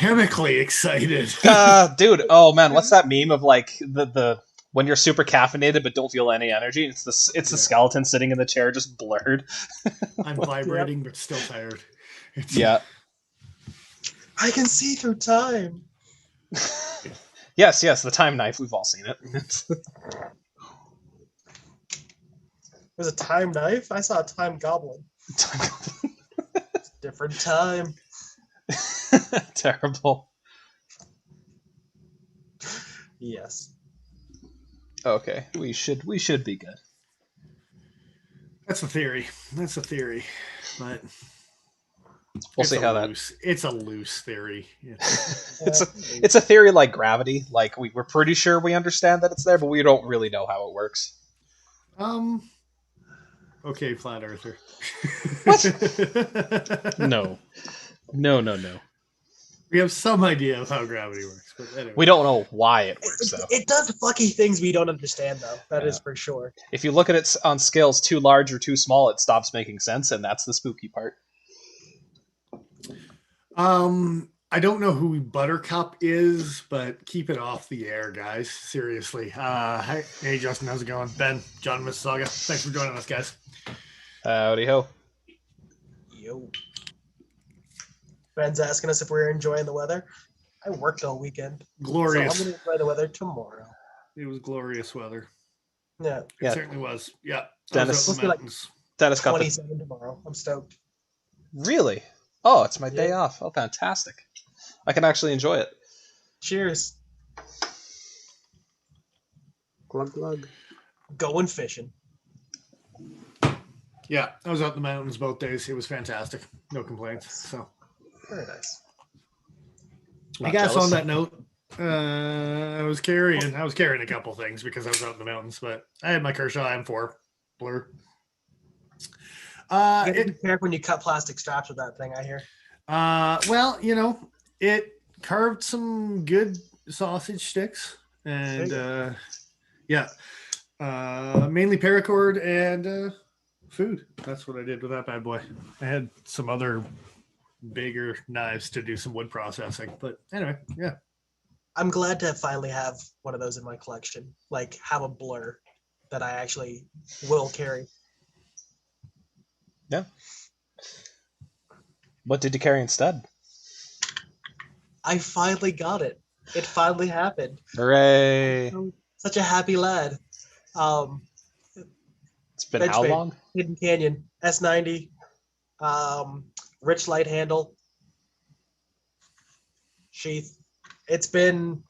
chemically excited. Dude, oh man, what's that meme of like the when you're super caffeinated but don't feel any energy? It's the skeleton sitting in the chair just blurred. I'm vibrating but still tired. Yeah. I can see through time. Yes, the time knife. We've all seen it. Was a time knife? I saw a time goblin. Different time. Terrible. Yes. Okay, we should be good. That's a theory. But we'll see how it's a loose theory. Yeah. It's a theory like gravity. Like we're pretty sure we understand that it's there, but we don't really know how it works. Okay, flat earther. What? No. We have some idea of how gravity works, but anyway. We don't know why it works, though. It does fucky things we don't understand, though. That is for sure. If you look at it on scales too large or too small, it stops making sense, and that's the spooky part. I don't know who Buttercup is, but keep it off the air, guys. Seriously. Hey, Justin, how's it going? Ben, John, Mississauga. Thanks for joining us, guys. Howdy ho. Yo. Ben's asking us if we're enjoying the weather. I worked all weekend. Glorious. So I'm going to enjoy the weather tomorrow. It was glorious weather. Yeah. It certainly was. Yeah. Dennis got 27 tomorrow. I'm stoked. Really? Oh, it's my day off. Oh, fantastic. I can actually enjoy it. Cheers. Glug glug. Going fishing. Yeah, I was out in the mountains both days. It was fantastic. No complaints. So very nice. I guess on that note, I was carrying a couple things because I was out in the mountains, but I had my Kershaw M4 Blur. You gotta be careful when you cut plastic straps with that thing, I hear. Well, it carved some good sausage sticks and mainly paracord and food. That's what I did with that bad boy. I had some other bigger knives to do some wood processing, but anyway, yeah. I'm glad to finally have one of those in my collection. Like, have a Blur that I actually will carry. Yeah. What did you carry instead? I finally got it. It finally happened. Hooray! Such a happy lad. It's been how long? Hidden Canyon S90, rich light handle, sheath. It's been.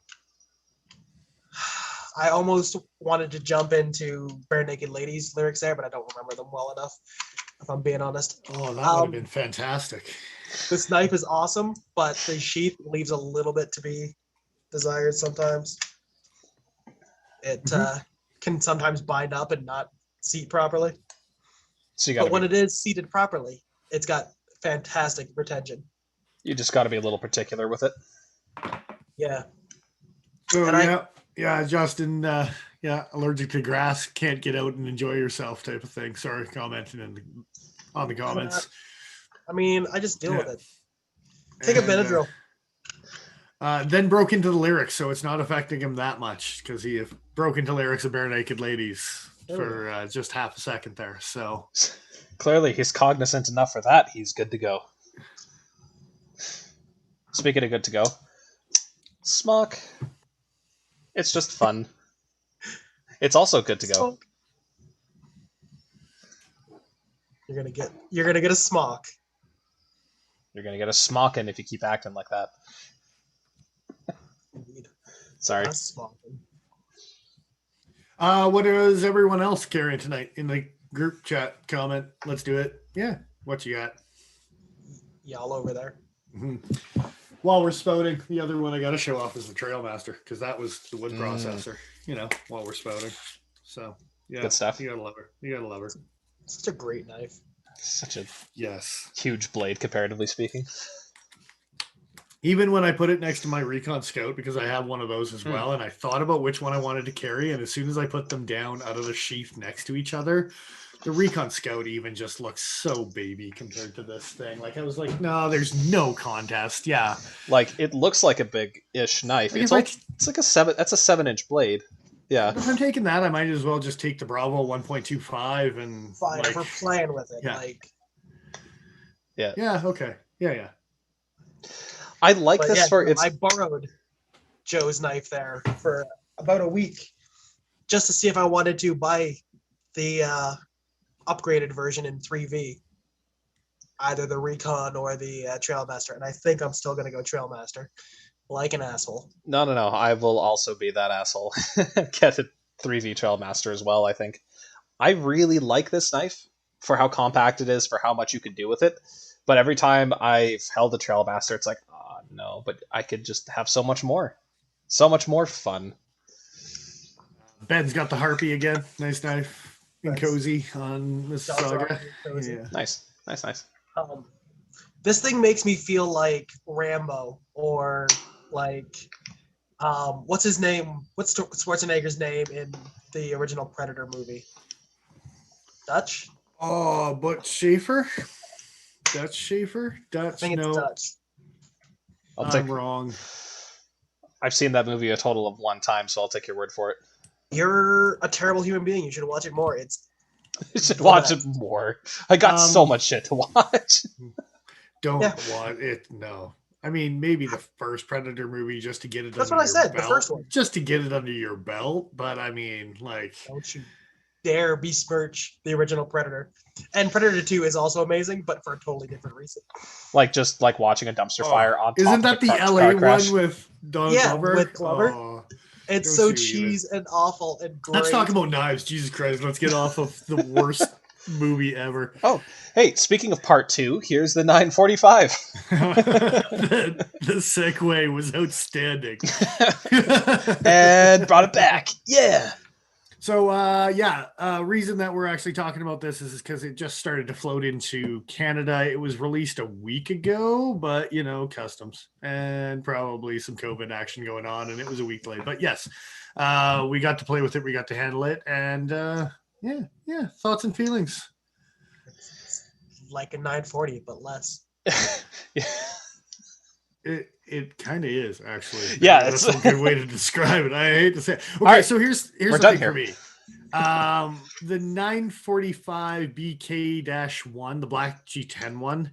I almost wanted to jump into Bare Naked Ladies lyrics there, but I don't remember them well enough, if I'm being honest. Oh, that would have been fantastic. This knife is awesome, but the sheath leaves a little bit to be desired sometimes. It can sometimes bind up and not seat properly. But when it is seated properly, it's got fantastic retention. You just got to be a little particular with it. Yeah. So, Justin, allergic to grass, can't get out and enjoy yourself type of thing. Sorry, commenting on the comments. I mean, I just deal with it. Take a Benadryl. Then broke into the lyrics, so it's not affecting him that much because he broke into lyrics of Bare Naked Ladies for just half a second there. So clearly he's cognizant enough for that. He's good to go. Speaking of good to go, smock. It's just fun. It's also good to go. You're gonna get a smock. You're gonna get a smockin' if you keep acting like that. Indeed. Sorry. What is everyone else carrying tonight in the group chat comment? Let's do it. Yeah. What you got? Y'all over there. Mm-hmm. While we're spouting, the other one I got to show off is the Trailmaster because that was the wood processor, while we're spouting. So, yeah. Good stuff. You got to love her. You got to love her. Such a great knife. Such a huge blade, comparatively speaking. Even when I put it next to my Recon Scout, because I have one of those as well, and I thought about which one I wanted to carry, and as soon as I put them down out of the sheath next to each other, the Recon Scout even just looks so baby compared to this thing. Like I was like, no, there's no contest. Yeah, Like it looks like a big-ish knife. like It's if it's like a 7. That's a 7-inch blade. Yeah. if I'm taking that, I might as well just take the Bravo 1.25 and Fine, like, if we're playing with it, yeah. like. Yeah, okay, yeah. I like But this yeah, for no, its. I borrowed Joe's knife there for about a week just to see if I wanted to buy the upgraded version in 3V, either the Recon or the Trailmaster. And I think I'm still going to go Trailmaster, like an asshole. No. I will also be that asshole. Get a 3V Trailmaster as well. I think I really like this knife for how compact it is, for how much you can do with it. But every time I've held a Trailmaster, it's like, oh no, but I could just have so much more fun. Ben's got the Harpy again. Nice knife and Nice. cozy on this Dodge saga. Rocket, cozy. Yeah. Nice. This thing makes me feel like Rambo or like what's his name? What's Schwarzenegger's name in the original Predator movie? Dutch? Oh, but Schaefer? Dutch Schaefer? I Dutch? think it's No, Dutch. I'm wrong. I've seen that movie a total of 1 time, so I'll take your word for it. You're a terrible human being. You should watch it more. It's You should watch it more. I got so much shit to watch. Don't Yeah. want it. No. I mean, maybe the first Predator movie just to get it That's under what I your said, the belt. first one. Just to get it under your belt. But I mean, like, don't you dare besmirch the original Predator. And Predator 2 is also amazing, but for a totally different reason. Like just like watching a dumpster fire on top isn't of that a the car LA crash. one with Don Yeah, Glover? with Glover. Oh, It's don't so you cheese and awful and great. let's talk about knives. Jesus Christ. Let's get off of the worst movie ever. Oh, hey, speaking of part 2, here's the 945. the segue was outstanding. And brought it back. Yeah. So, reason that we're actually talking about this is because it just started to float into Canada. It was released a week ago, but, customs and probably some COVID action going on, and it was a week late. But yes, we got to play with it. We got to handle it. And, thoughts and feelings. It's like a 940, but less. It kind of is, actually. Yeah, that's a good way to describe it. I hate to say it. Okay, right. So here's the done thing here. for me. The 945 BK-1, the black G10 one,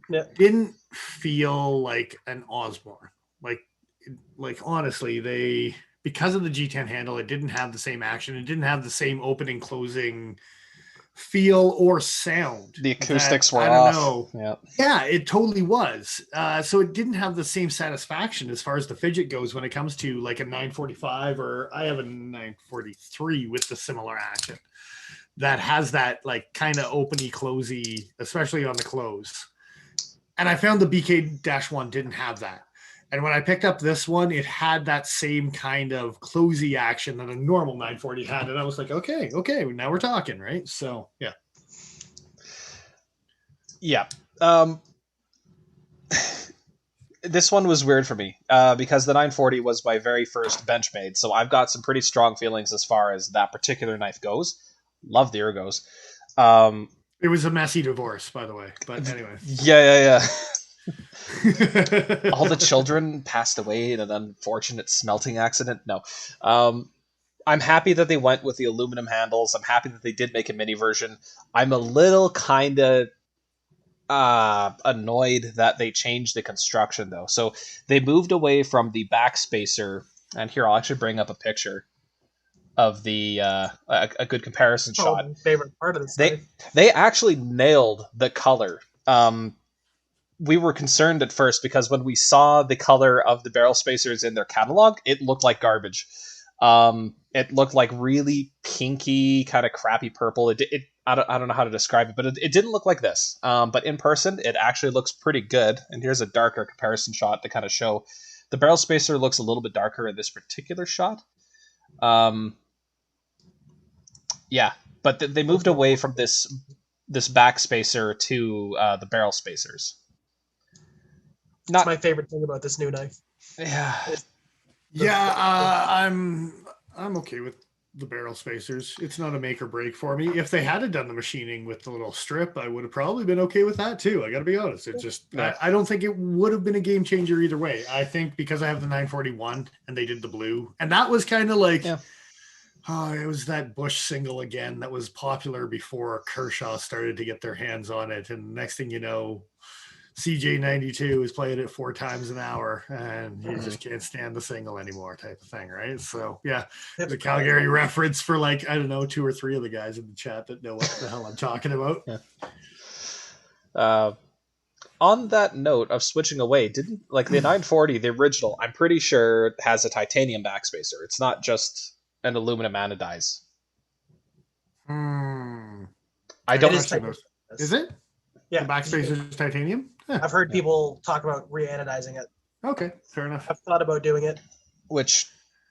didn't feel like an Osborne. Like honestly, because of the G10 handle, it didn't have the same action. It didn't have the same opening, closing feel or sound. The acoustics were I off. don't know. Yeah, it totally was. So it didn't have the same satisfaction as far as the fidget goes when it comes to like a 945, or I have a 943 with the similar action that has that like kind of openy closey, especially on the close. And I found the BK-1 didn't have that. And when I picked up this one, it had that same kind of closey action that a normal 940 had. And I was like, okay, now we're talking, right? So, yeah. Yeah. This one was weird for me because the 940 was my very first Benchmade. So I've got some pretty strong feelings as far as that particular knife goes. Love the ergos. It was a messy divorce, by the way. But anyway. Yeah. All the children passed away in an unfortunate smelting accident. No. I'm happy that they went with the aluminum handles. I'm happy that they did make a mini version. I'm a little kind of annoyed that they changed the construction, though. So they moved away from the backspacer. And here, I'll actually bring up a picture of the a good comparison shot. My favorite part of this. They actually nailed the color. We were concerned at first because when we saw the color of the barrel spacers in their catalog, it looked like garbage. It looked like really pinky, kind of crappy purple. I don't know how to describe it, but it didn't look like this. But in person, it actually looks pretty good. And here's a darker comparison shot to kind of show the barrel spacer looks a little bit darker in this particular shot. Yeah, but they moved away from this back spacer to the barrel spacers. Not my favorite thing about this new knife. yeah. I'm okay with the barrel spacers. It's not a make or break for me. If they had done the machining with the little strip, I would have probably been okay with that too. I got to be honest. It's just Yeah. I don't think it would have been a game changer either way. I think because I have the 941 and they did the blue, and that was kind of like. Yeah. Oh, it was that Bush single again that was popular before Kershaw started to get their hands on it. And next thing you know, CJ92 is playing it 4 times an hour and you just can't stand the single anymore type of thing, right? So, yeah, the Calgary reference for like, I don't know, 2 or 3 of the guys in the chat that know what the hell I'm talking about. Yeah. On that note of switching away, didn't like the 940, the original, I'm pretty sure has a titanium backspacer. It's not just an aluminum anodize. I don't. Is it? Yeah. The backspacer is titanium? Huh. I've heard people talk about re-anodizing it. Okay, fair enough. I've thought about doing it. Which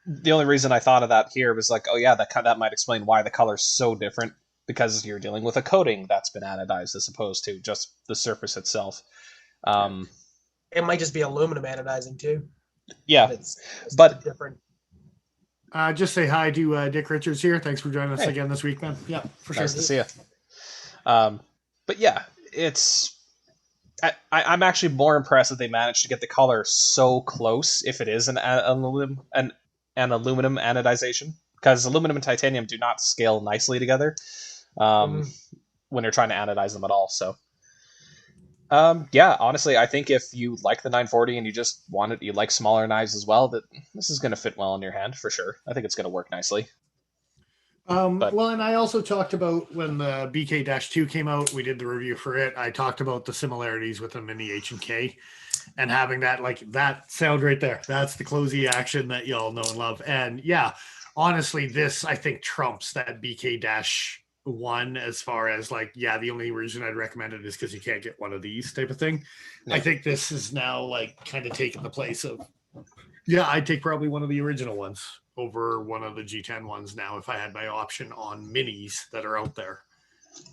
the only reason I thought of that here was like, oh yeah, that might explain why the color's so different, because you're dealing with a coating that's been anodized as opposed to just the surface itself. It might just be aluminum anodizing too. Yeah, it's but different. Just say hi to Dick Richards here. Thanks for joining us again this week, man. Yeah, for sure. Nice to see you. But yeah, I'm actually more impressed that they managed to get the color so close if it is an aluminum anodization, because aluminum and titanium do not scale nicely together when you're trying to anodize them at all. So yeah, honestly, I think if you like the 940 and you like smaller knives as well, that this is going to fit well in your hand for sure. I think it's going to work nicely. Well, and I also talked about when the BK-2 came out, we did the review for it. I talked about the similarities with the Mini H&K and having that sound right there. That's the closey action that y'all know and love. And yeah, honestly, this I think trumps that BK-1 as far as the only reason I'd recommend it is because you can't get one of these type of thing. Yeah. I think this is now kind of taking the place of, I'd take probably one of the original ones over one of the G10 ones now if I had my option on minis that are out there.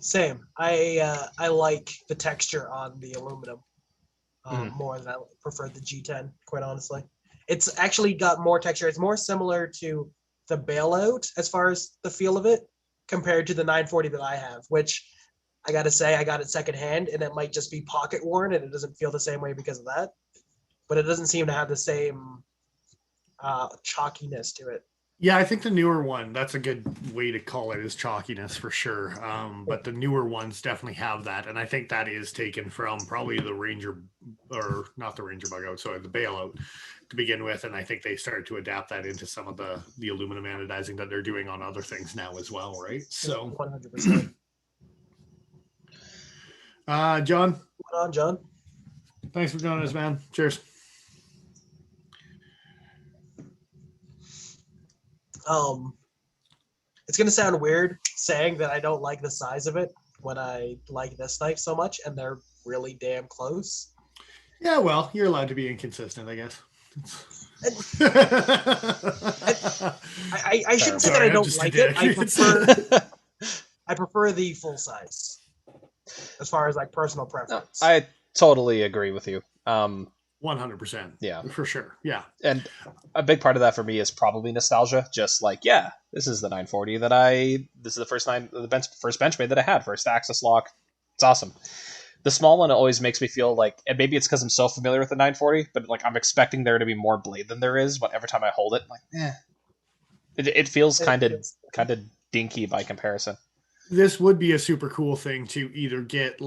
Same. I like the texture on the aluminum more than I prefer the G10, quite honestly. It's actually got more texture. It's more similar to the bailout as far as the feel of it compared to the 940 that I have, which I got to say I got it secondhand, and it might just be pocket worn and it doesn't feel the same way because of that. But it doesn't seem to have the same chalkiness to it. Yeah, I think the newer one, that's a good way to call it, is chalkiness for sure. But the newer ones definitely have that. And I think that is taken from probably the Ranger, or not the Ranger bug out, sorry, the bailout to begin with. And I think they started to adapt that into some of the aluminum anodizing that they're doing on other things now as well, right? So 100%. John. What's on, John? Thanks for joining us, man. Cheers. It's gonna sound weird saying that I don't like the size of it when I like this knife so much, and they're really damn close. Yeah, well, you're allowed to be inconsistent, I guess. I shouldn't say that I don't like it. I prefer the full size as far as personal preference. No, I totally agree with you. 100%. Yeah, for sure. Yeah. And a big part of that for me is probably nostalgia. Just this is the 940 this is the first Benchmade that I had, first access lock. It's awesome. The small one always makes me feel and maybe it's because I'm so familiar with the 940, but I'm expecting there to be more blade than there is. But every time I hold it, it feels kind of dinky by comparison. This would be a super cool thing to either get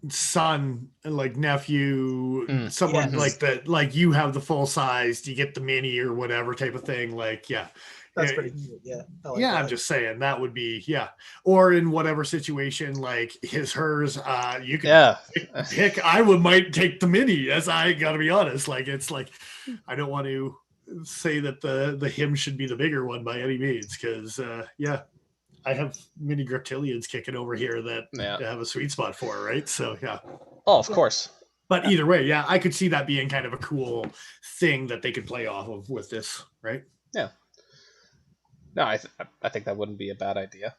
son, nephew, someone that, you have the full size, you get the mini or whatever type of thing. That's pretty cute. Yeah. I'm just saying that would be, or in whatever situation, hers, you can pick. Might take the mini, as I gotta be honest. I don't want to say that the him should be the bigger one by any means, because I have mini griptilians kicking over here that have a sweet spot for, right? So Oh, of course. But either way, I could see that being kind of a cool thing that they could play off of with this, right? Yeah. No, I think that wouldn't be a bad idea.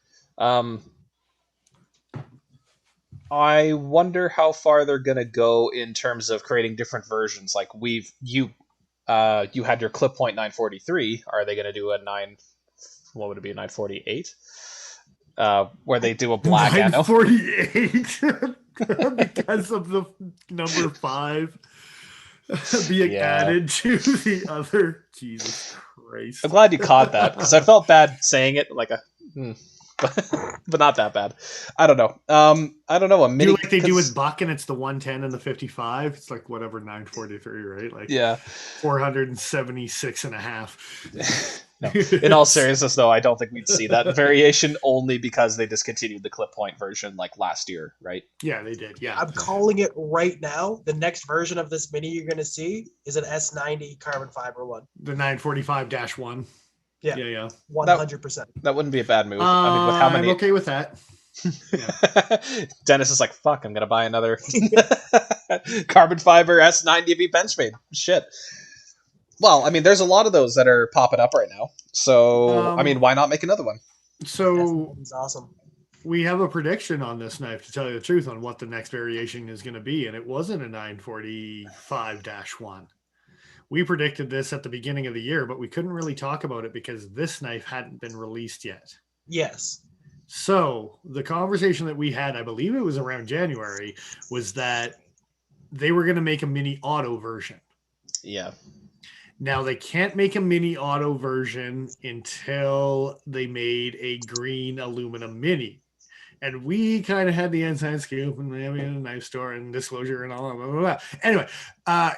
I wonder how far they're gonna go in terms of creating different versions. Like you had your clip point 943. Are they gonna do a 9? What would it be? 948? Where they do a black ano? 948 because of the number 5 being added to the other. Jesus Christ! I'm glad you caught that because I felt bad saying it like but not that bad. I don't know. I don't know. A mini like they do with Buck, and it's the 110 and the 55. It's like whatever 943, right? Like 476 and a half. No. In all seriousness, though, I don't think we'd see that variation only because they discontinued the clip point version like last year, right? Yeah, they did. Yeah, I'm calling it right now. The next version of this mini you're going to see is an S90 carbon fiber one. The 945-1. Yeah. 100%. That wouldn't be a bad move. I mean, with how many? I'm okay with that. Yeah. Dennis is like, fuck, I'm going to buy another carbon fiber S90V Benchmade. Shit. Well, I mean, there's a lot of those that are popping up right now. So, I mean, why not make another one? So, that's awesome. We have a prediction on this knife, to tell you the truth, on what the next variation is going to be. And it wasn't a 945-1. We predicted this at the beginning of the year, but we couldn't really talk about it because this knife hadn't been released yet. Yes. So the conversation that we had, I believe it was around January, was that they were going to make a mini auto version. Yeah. Now they can't make a mini auto version until they made a green aluminum mini. And we kind of had the inside scoop and having a knife store and disclosure and all that. Blah, blah, blah. Anyway,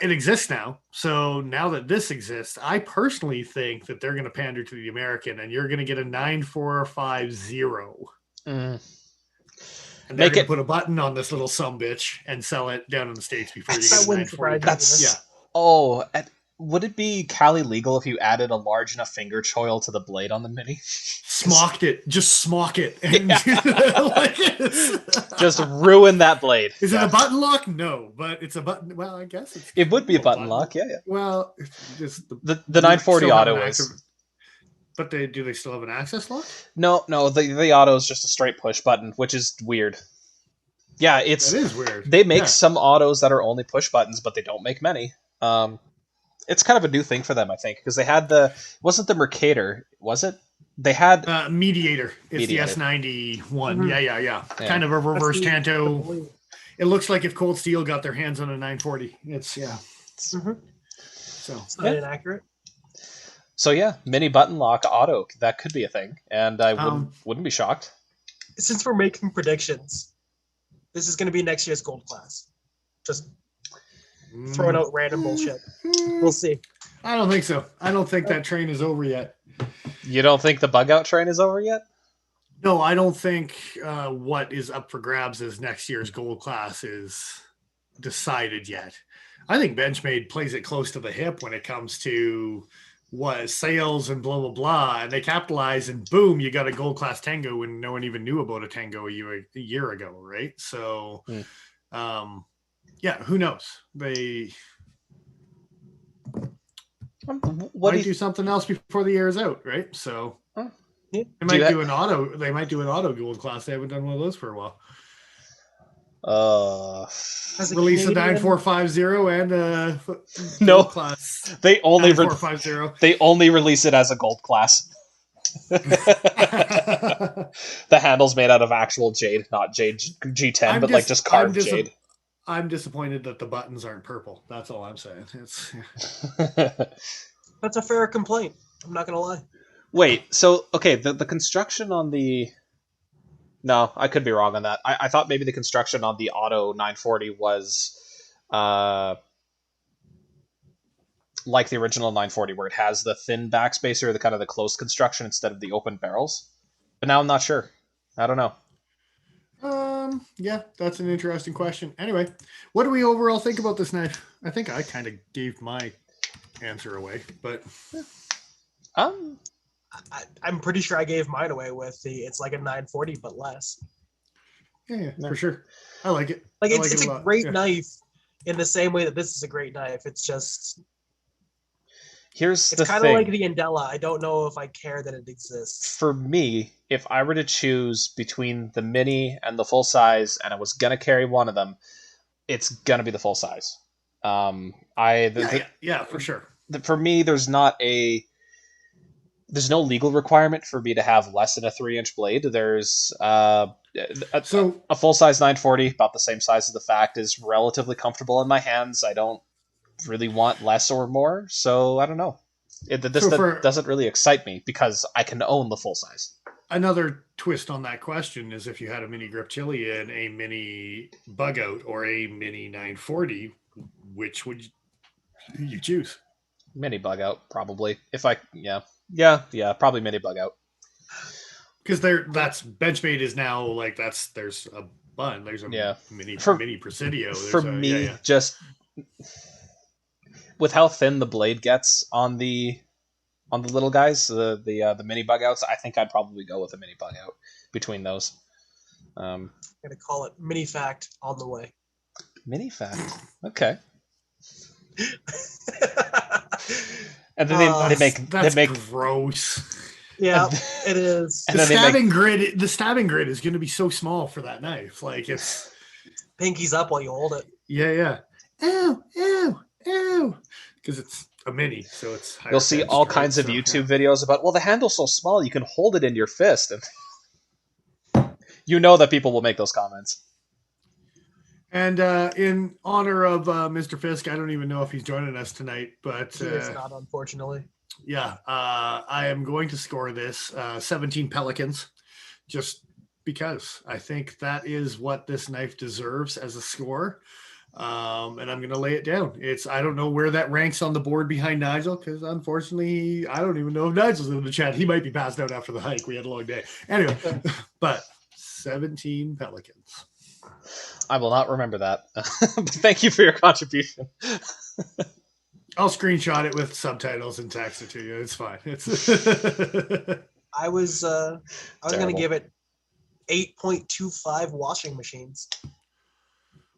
it exists now. So now that this exists, I personally think that they're going to pander to the American, and you're going to get a 9450. And they're going to put a button on this little sumbitch and sell it down in the States before you get a 940. Yeah. Oh, would it be Cali legal if you added a large enough finger choil to the blade on the mini? Smocked it. Just smock it. And just ruin that blade. Is it a button lock? No, but it's a button. Well, I guess it would be a button lock. Yeah. Well, just the 940 auto is. But do they still have an access lock? No. The auto is just a straight push button, which is weird. Yeah, that is weird. They make some autos that are only push buttons, but they don't make many. It's kind of a new thing for them, I think, because they had wasn't the Mercator, was it? They had Mediator. It's Mediator. The S90 one. Mm-hmm. Yeah. Kind of a reverse Tanto. It looks like if Cold Steel got their hands on a 940. It's So it's not inaccurate. So yeah, mini button lock auto, that could be a thing, and I wouldn't be shocked. Since we're making predictions, this is going to be next year's gold class. Just throwing out random bullshit. We'll see. I don't think so. I don't think that train is over yet. You don't think the bug out train is over yet? No, I don't think what is up for grabs as next year's gold class is decided yet. I think Benchmade plays it close to the hip when it comes to what sales and blah, blah, blah. And they capitalize and boom, you got a gold class Tango when no one even knew about a Tango a year ago, right? So, yeah, who knows? They might do something else before the year is out, right? So they might do an auto. They might do an auto gold class. They haven't done one of those for a while. Release a 9450 and a no class. They only they only release it as a gold class. The handle's made out of actual jade, not jade G10, but like just carved jade. I'm disappointed that the buttons aren't purple. That's all I'm saying. That's a fair complaint. I'm not gonna lie. Wait, so okay, the construction on the. No, I could be wrong on that. I thought maybe the construction on the Auto 940 was like the original 940, where it has the thin backspacer, the kind of the closed construction instead of the open barrels. But now I'm not sure. I don't know. Yeah, that's an interesting question. Anyway, what do we overall think about this knife? I think I kind of gave my answer away, but I'm pretty sure I gave mine away with it's like a 940 but less. Yeah, for sure. I like it. Like it's a great knife in the same way that this is a great knife. It's just Here's It's the kind of thing. like the Andella. I don't know if I care that it exists. For me, if I were to choose between the mini and the full size, and I was gonna carry one of them, it's gonna be the full size. Yeah, for sure. For me, there's no legal requirement for me to have less than a 3-inch blade. There's So a full size 940, about the same size as the Fact, is relatively comfortable in my hands. I don't really want less or more, so I don't know. That doesn't really excite me because I can own the full size. another twist on that question is if you had a mini grip chili and a mini bug out or a mini 940, which would you choose? Mini bug out, probably. Probably mini bug out. Because that's Benchmade is now like there's a bun, there's a mini Presidio. For me, just with how thin the blade gets on the little guys, the mini bug outs, I think I'd probably go with a mini bug out between those. I'm gonna call it mini Fact on the way. Mini Fact, okay. And then they make gross. Yeah, it is. The stabbing grid is going to be so small for that knife. Like it's pinkies up while you hold it. Yeah. Ew. Because it's a mini, so it's. You'll see all kinds of YouTube videos about. Well, the handle's so small you can hold it in your fist, and you know that people will make those comments. And in honor of Mr. Fisk, I don't even know if he's joining us tonight, but he is not, unfortunately. Yeah, I am going to score this 17 Pelicans, just because I think that is what this knife deserves as a score, and I'm going to lay it down. I don't know where that ranks on the board behind Nigel, because unfortunately, I don't even know if Nigel's in the chat. He might be passed out after the hike. We had a long day. Anyway, but 17 Pelicans. I will not remember that. But thank you for your contribution. I'll screenshot it with subtitles and text it to you. It's fine. I was going to give it 8.25 washing machines.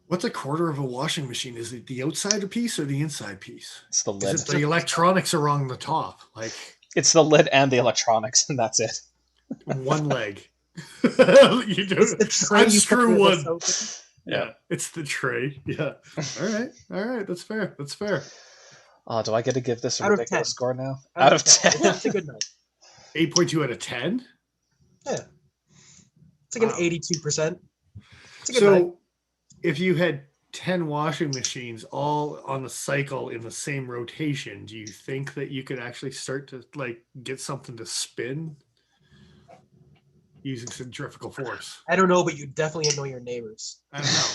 What's a quarter of a washing machine? Is it the outside piece or the inside piece? It's the lid. The electronics are on the top. Like it's the lid and the electronics, and that's it. One leg. You do. Unscrew one. Yeah, it's the tray. Yeah. All right. That's fair. Oh, do I get to give this a ridiculous score now? Out of 10. Yeah, it's a good night. 8.2 out of 10? Yeah. It's like an 82%. It's a good night. If you had 10 washing machines all on the cycle in the same rotation, do you think that you could actually start to get something to spin using centrifugal force? I don't know, but you definitely annoy your neighbors. I don't know.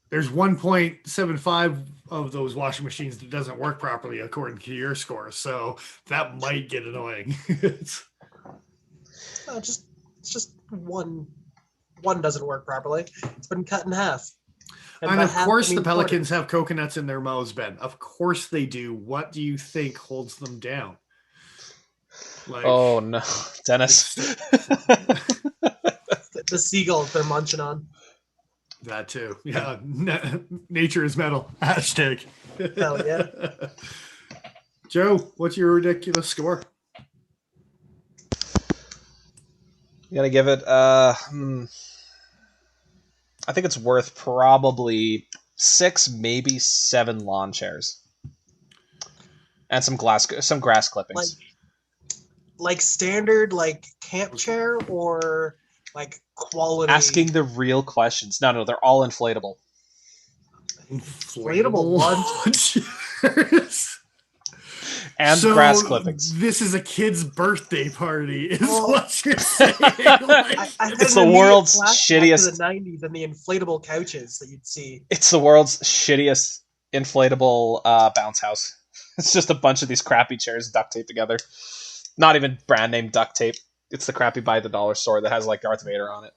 There's 1.75 of those washing machines that doesn't work properly according to your score, so that might get annoying. It's just one doesn't work properly. It's been cut in half. And of course the Pelicans have coconuts in their mouths, Ben. Of course they do. What do you think holds them down? Oh no, Dennis. The seagulls they're munching on. That too. Yeah. Nature is metal. Hashtag. Hell yeah. Joe, what's your ridiculous score? You gotta give it I think it's worth probably 6, maybe 7 lawn chairs. And some grass clippings. Like standard camp chair or quality? Asking the real questions. No, they're all inflatable. Inflatable lawn chairs. And grass clippings. This is a kid's birthday party, is what you're saying. It's the world's shittiest. To the 90s and the inflatable couches that you'd see. It's the world's shittiest inflatable bounce house. It's just a bunch of these crappy chairs duct taped together. Not even brand name duct tape. It's the crap you buy at the dollar store that has Darth Vader on it.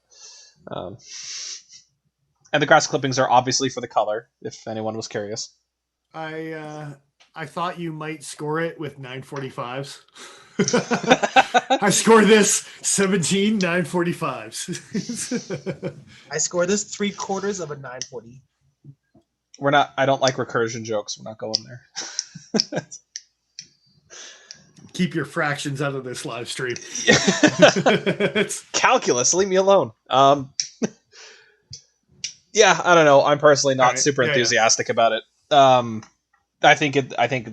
And the grass clippings are obviously for the color, if anyone was curious. I thought you might score it with 945s. I score this 17 945s. I score this 3/4 of a 940. I don't like recursion jokes. We're not going there. Keep your fractions out of this live stream. Calculus, leave me alone. Yeah, I don't know. I'm personally not super enthusiastic about it. I think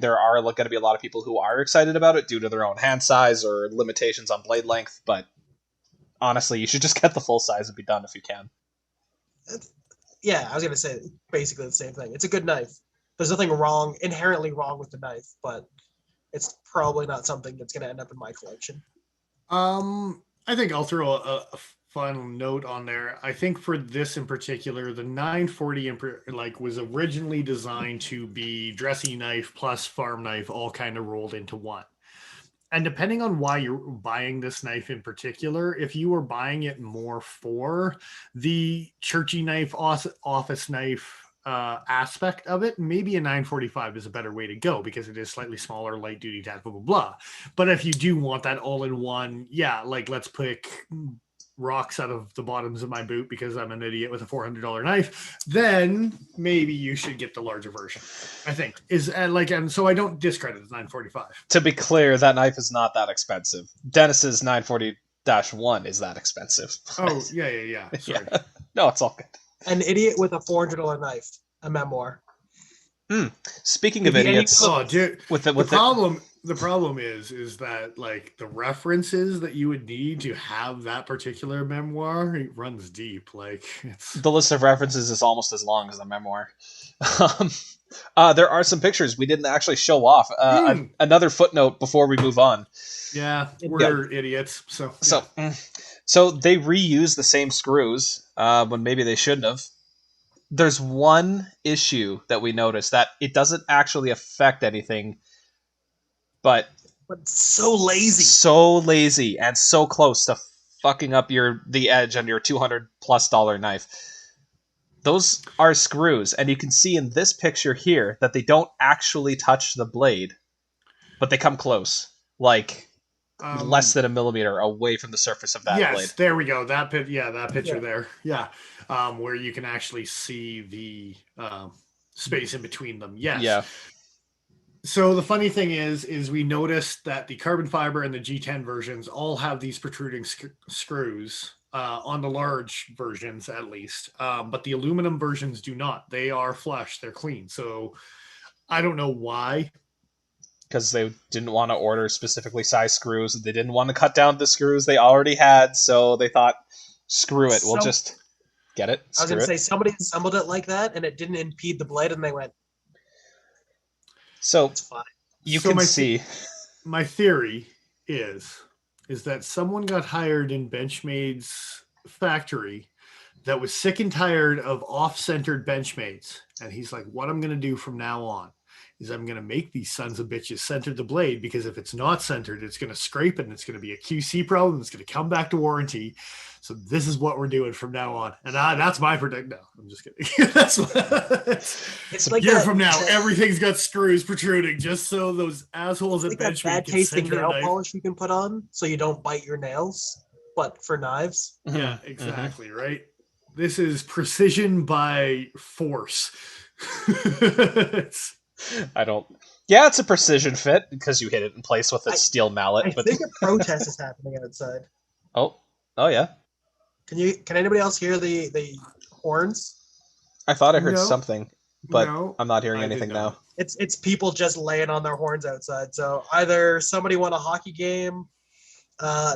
there are going to be a lot of people who are excited about it due to their own hand size or limitations on blade length. But honestly, you should just get the full size and be done if you can. Yeah, I was gonna say basically the same thing. It's a good knife. There's nothing inherently wrong with the knife, but it's probably not something that's gonna end up in my collection. I think I'll throw a final note on there. I think for this in particular, the 940 was originally designed to be dressy knife plus farm knife all kind of rolled into one. And depending on why you're buying this knife in particular, if you were buying it more for the churchy knife, office knife aspect of it, maybe a 945 is a better way to go because it is slightly smaller, light duty, blah, blah, blah. But if you do want that all in one, yeah, like let's pick rocks out of the bottoms of my boot because I'm an idiot with a $400 knife, then maybe you should get the larger version. I think and so I don't discredit the 945. To be clear, that knife is not that expensive. Dennis's 940-1 is that expensive. Oh yeah. Sorry. Yeah. No, it's all good. An idiot with a $400 knife, a memoir. Speaking of idiots, dude, the problem is that like the references that you would need to have that particular memoir, it runs deep. Like the list of references is almost as long as the memoir. There are some pictures we didn't actually show off. Another footnote before we move on. Yeah, we're idiots. So they reuse the same screws when maybe they shouldn't have. There's one issue that we noticed that it doesn't actually affect anything, but so lazy and so close to fucking up the edge on your $200+ knife. Those are screws, and you can see in this picture here that they don't actually touch the blade, but they come close, like less than a millimeter away from the surface of that blade. Yes, there we go. That picture there. Yeah. Where you can actually see the space in between them. Yes. Yeah. So the funny thing is we noticed that the carbon fiber and the G10 versions all have these protruding screws on the large versions, at least. But the aluminum versions do not. They are flush. They're clean. So I don't know why. Because they didn't want to order specifically size screws. They didn't want to cut down the screws they already had. So they thought, screw it. We'll just get it. I was going to say, somebody assembled it like that, and it didn't impede the blade, and they went, so it's fine. You can see. My theory is that someone got hired in Benchmade's factory that was sick and tired of off-centered Benchmades. And he's like, what I'm going to do from now on is I'm going to make these sons of bitches center the blade, because if it's not centered, it's going to scrape and it's going to be a QC problem. It's going to come back to warranty. So this is what we're doing from now on. And that's my prediction. No, I'm just kidding. It's like a year from now, everything's got screws protruding just so those assholes at Benchmade bad tasting nail polish you can put on so you don't bite your nails, but for knives. Yeah, exactly. Right. This is precision by force. It's a precision fit because you hit it in place with a steel mallet. I think a protest is happening outside. Oh yeah. Can anybody else hear the horns? I thought I heard something, but I'm not hearing anything now. It's people just laying on their horns outside. So either somebody won a hockey game,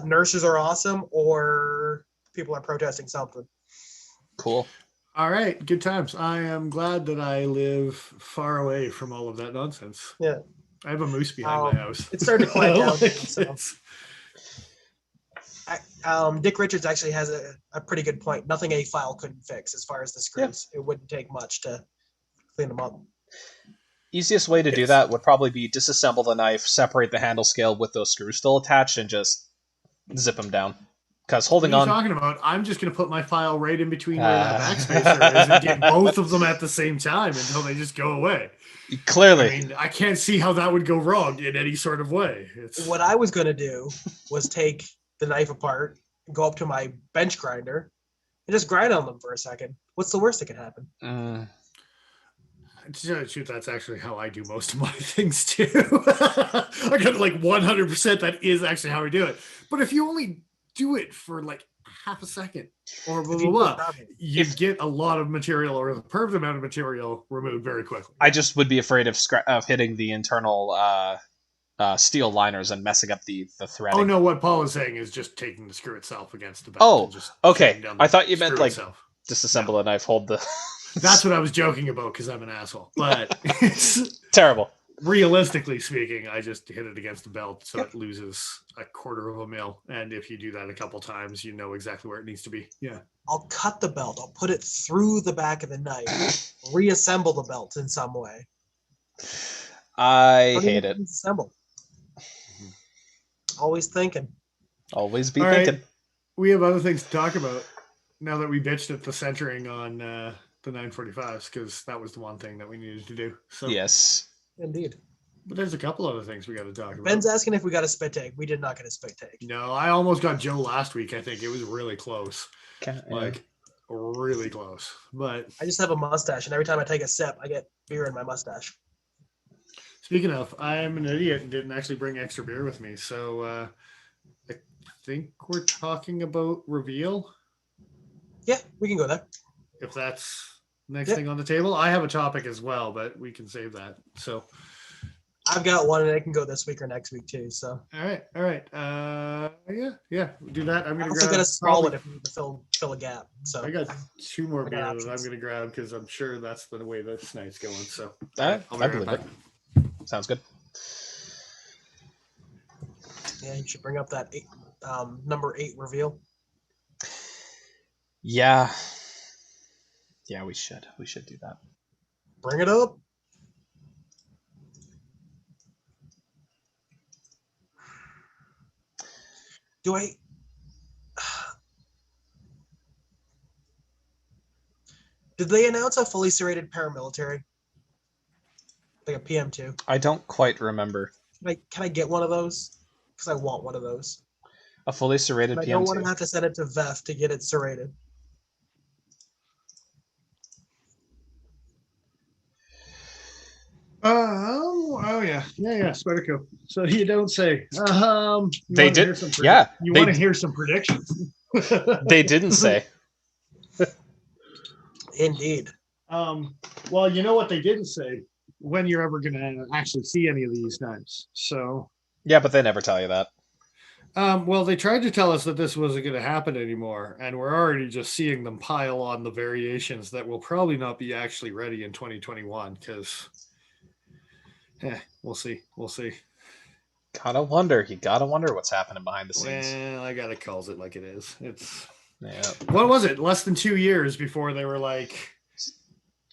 nurses are awesome, or people are protesting something. Cool. All right, good times. I am glad that I live far away from all of that nonsense. Yeah. I have a moose behind my house. It's starting to quiet down. So. Dick Richards actually has a pretty good point. Nothing a file couldn't fix as far as the screws. Yeah. It wouldn't take much to clean them up. Easiest way to do that would probably be disassemble the knife, separate the handle scale with those screws still attached, and just zip them down. Because holding on. What are you talking about? I'm just going to put my file right in between where that backspacer is and get both of them at the same time until they just go away. Clearly. I mean, I can't see how that would go wrong in any sort of way. What I was going to do was take the knife apart, go up to my bench grinder, and just grind on them for a second. What's the worst that could happen? To tell you the truth, that's actually how I do most of my things too. I got like 100%. That is actually how we do it. But if you only do it for like half a second or blah If blah you do it blah, properly. you get a lot of material or the perfect amount of material removed very quickly. I just would be afraid of hitting the internal steel liners and messing up the threading. Oh no, what Paul is saying is just taking the screw itself against the belt. Oh, and just okay. shutting down the I thought you meant screw like itself. disassemble a knife, hold the. That's what I was joking about because I'm an asshole. But it's Terrible. realistically speaking, I just hit it against the belt so it loses a quarter of a mil. And if you do that a couple times, you know exactly where it needs to be. Yeah. I'll cut the belt. I'll put it through the back of the knife. Reassemble the belt in some way. I hate it. Disassemble. Always thinking. Always be All right. thinking. We have other things to talk about now that we bitched at the centering on the 945s because that was the one thing that we needed to do. So Yes. Indeed. But there's a couple other things we got to talk about. Ben's asking if we got a spit take. We did not get a spit take. No, I almost got Joe last week. I think it was really close. Yeah. Like really close. But I just have a mustache, and every time I take a sip, I get beer in my mustache. speaking of, I'm an idiot and didn't actually bring extra beer with me. So I think we're talking about reveal. Yeah, we can go there. If that's next thing on the table. I have a topic as well, but we can save that. So I've got one, and it can go this week or next week too. So all right. Yeah. We'll do that. I'm I gonna also grab got a small one if we need to fill a gap. So I got 2 more I beer got that I'm options. gonna grab because I'm sure that's the way this night's going. So I I'll be right believe back. it. Sounds good. yeah, you should bring up that number 8 reveal. Yeah. Yeah, we should. We should do that. Bring it up. Do I? Did they announce a fully serrated paramilitary? Like a PM2? I don't quite remember. Can I get one of those? Because I want one of those. A fully serrated But I don't PM2. want to have to send it to VEF to get it serrated. Oh yeah, Spyderco. So you don't say. They did. You they want to hear some predictions? They didn't say. Indeed. Well, you know what they didn't say when you're ever going to actually see any of these knives. So Yeah, but they never tell you that. well, they tried to tell us that this wasn't going to happen anymore, and we're already just seeing them pile on the variations that will probably not be actually ready in 2021 because. We'll see. Gotta wonder. You gotta wonder what's happening behind the scenes. Well, I gotta calls it like it is. It's Yeah. what was it? Less than 2 years before they were like,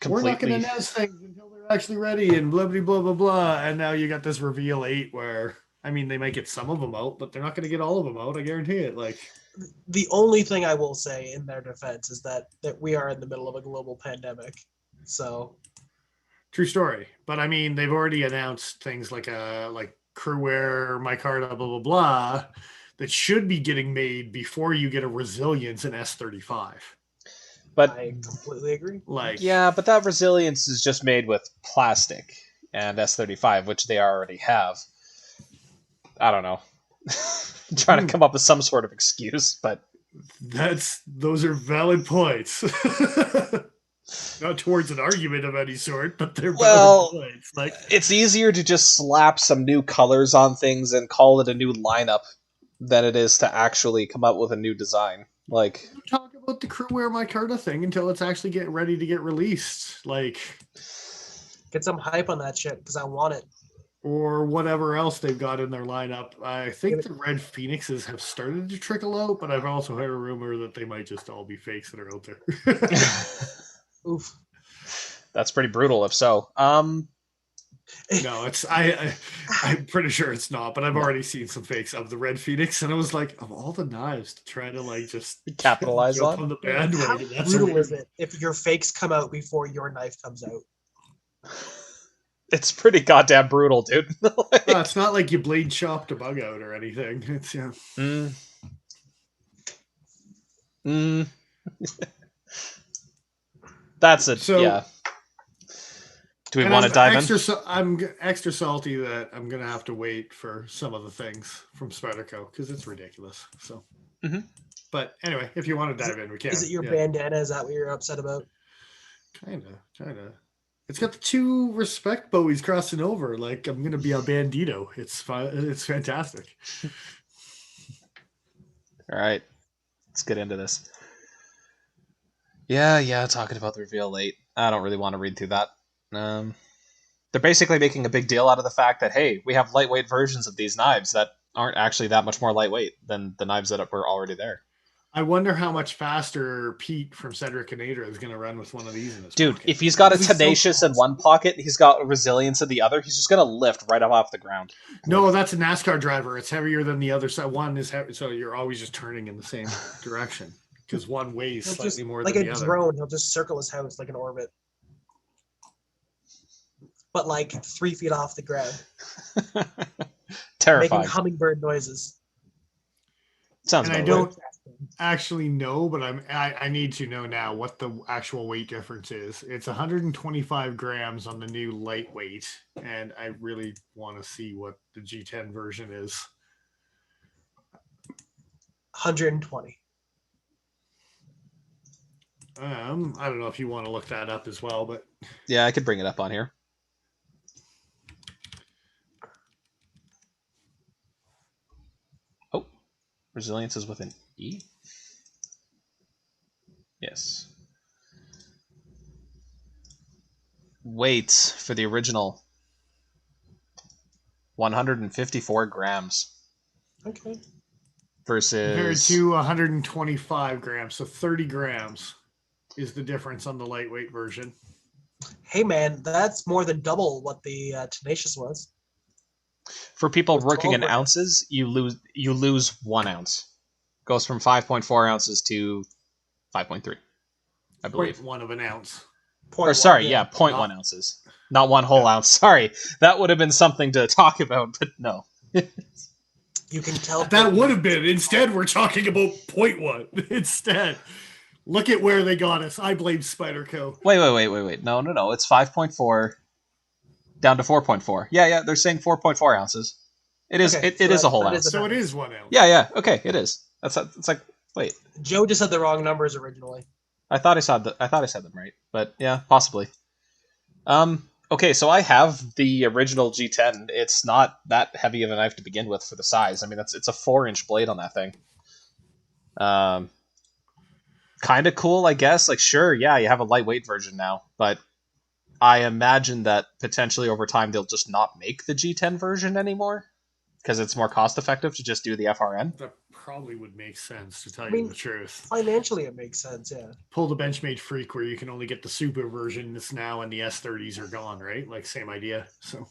we're not going to Completely. announce things until they're actually ready, and blah blah blah blah blah. And now you got this reveal 8 where I mean they might get some of them out, but they're not going to get all of them out. I guarantee it. Like The only thing I will say in their defense is that we are in the middle of a global pandemic. So true story. But I mean they've already announced things like crewwear, micarta, blah blah blah, that should be getting made before you get a resilience in S35. But I completely agree. Like yeah, but that resilience is just made with plastic and S35, which they already have. I don't know. Trying to come up with some sort of excuse, but those are valid points. Not towards an argument of any sort, but they're valid points. Like it's easier to just slap some new colors on things and call it a new lineup than it is to actually come up with a new design. Like talk about the crewwear micarta thing until it's actually getting ready to get released. Like Get some hype on that shit because I want it. or whatever else they've got in their lineup. I think the red phoenixes have started to trickle out, but I've also heard a rumor that they might just all be fakes that are out there. Oof. that's pretty brutal if so. No, it's I'm pretty sure it's not, but I've already seen some fakes of the red phoenix, and I was like, of all the knives to try to like just Capitalize jump on? on the How bandwagon. That's a brutal weird is it if your fakes come out before your knife comes out? It's pretty goddamn brutal, dude. it's not like you blade chopped a bug out or anything. It's That's it. So- yeah. Do we want to dive in? I'm extra salty that I'm gonna have to wait for some of the things from Spyderco because it's ridiculous. So, but anyway, if you want to dive in, we can. Is it your bandana? Is that what you're upset about? Kinda. It's got the 2 respect Bowies crossing over. Like I'm gonna be a bandito. It's fun. It's fantastic. All right, let's get into this. Yeah, talking about the reveal late. I don't really want to read through that. They're basically making a big deal out of the fact that, hey, we have lightweight versions of these knives that aren't actually that much more lightweight than the knives that were already there. I wonder how much faster Pete from Cedric and Adra is going to run with one of these in his Dude, pocket. if he's got a tenacious in one pocket, he's got resilience in the other, he's just going to lift right up off the ground. No, that's a NASCAR driver. It's heavier than the other side. One is heavy, so you're always just turning in the same direction because one weighs slightly more than the other. Like a drone, he'll just circle his house like an orbit. But like 3 feet off the ground. Terrifying. Making hummingbird noises. Sounds. And I don't actually know, but I need to know now what the actual weight difference is. It's 125 grams on the new lightweight, and I really want to see what the G10 version is. 120. I don't know if you want to look that up as well, but yeah, I could bring it up on here. Oh, resilience is with an E. Yes. Weights for the original 154 grams. Okay. Versus compared to 125 grams, so 30 grams is the difference on the lightweight version. Hey man, that's more than double what the Tenacious was. For people working in ounces, you lose 1 ounce. Goes from 5.4 ounces to 5.3, I believe. 0.1 of an ounce. 0.1 ounces. Not 1 whole ounce. Sorry. That would have been something to talk about, but no. You can tell. That would have been. Instead, we're talking about 0.1. Instead. Look at where they got us. I blame Spyderco. Wait. No. It's 5.4 down to 4.4. Yeah. They're saying 4.4 ounces. It is. Okay, it is a whole ounce. So it is 1 ounce. Yeah. Okay, it is. It's like wait. Joe just had the wrong numbers originally. I thought I said them right, but yeah, possibly. Okay, so I have the original G10. It's not that heavy of a knife to begin with for the size. I mean, it's a 4-inch blade on that thing. Kind of cool, I guess. Like, sure, yeah, you have a lightweight version now, but I imagine that potentially over time they'll just not make the G10 version anymore because it's more cost effective to just do the FRN. That probably would make sense, to tell you the truth. Financially, it makes sense, yeah. Pull the Benchmade freak where you can only get the super version this now and the S30s are gone, right? Like, same idea. So,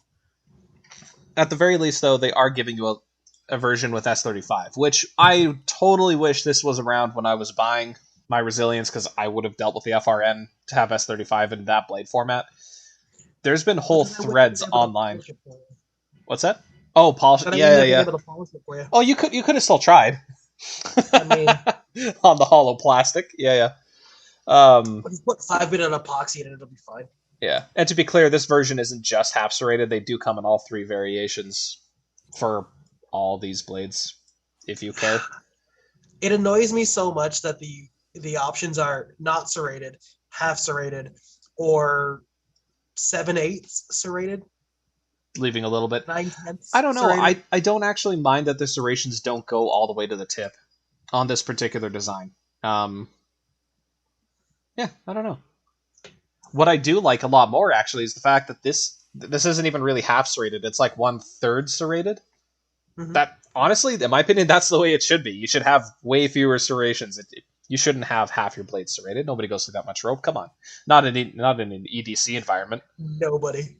at the very least, though, they are giving you a version with S35, which I totally wish this was around when I was buying my Resilience because I would have dealt with the FRN to have S35 in that blade format. There's been whole threads online. What's that? Oh, polish. Yeah. Oh, you could have still tried. I mean, on the hollow plastic. Yeah. Just put 5-minute epoxy in it, it'll be fine. Yeah, and to be clear, this version isn't just half serrated. They do come in all 3 variations for all these blades, if you care. It annoys me so much that the options are not serrated, half serrated, or 7/8 serrated. Leaving a little bit. 9/10. I don't know. I don't actually mind that the serrations don't go all the way to the tip on this particular design. Yeah, I don't know. What I do like a lot more actually is the fact that this isn't even really half serrated. It's like 1/3 serrated. Mm-hmm. That honestly, in my opinion, that's the way it should be. You should have way fewer serrations. You shouldn't have half your blade serrated. Nobody goes through that much rope. Come on, not in an EDC environment. Nobody.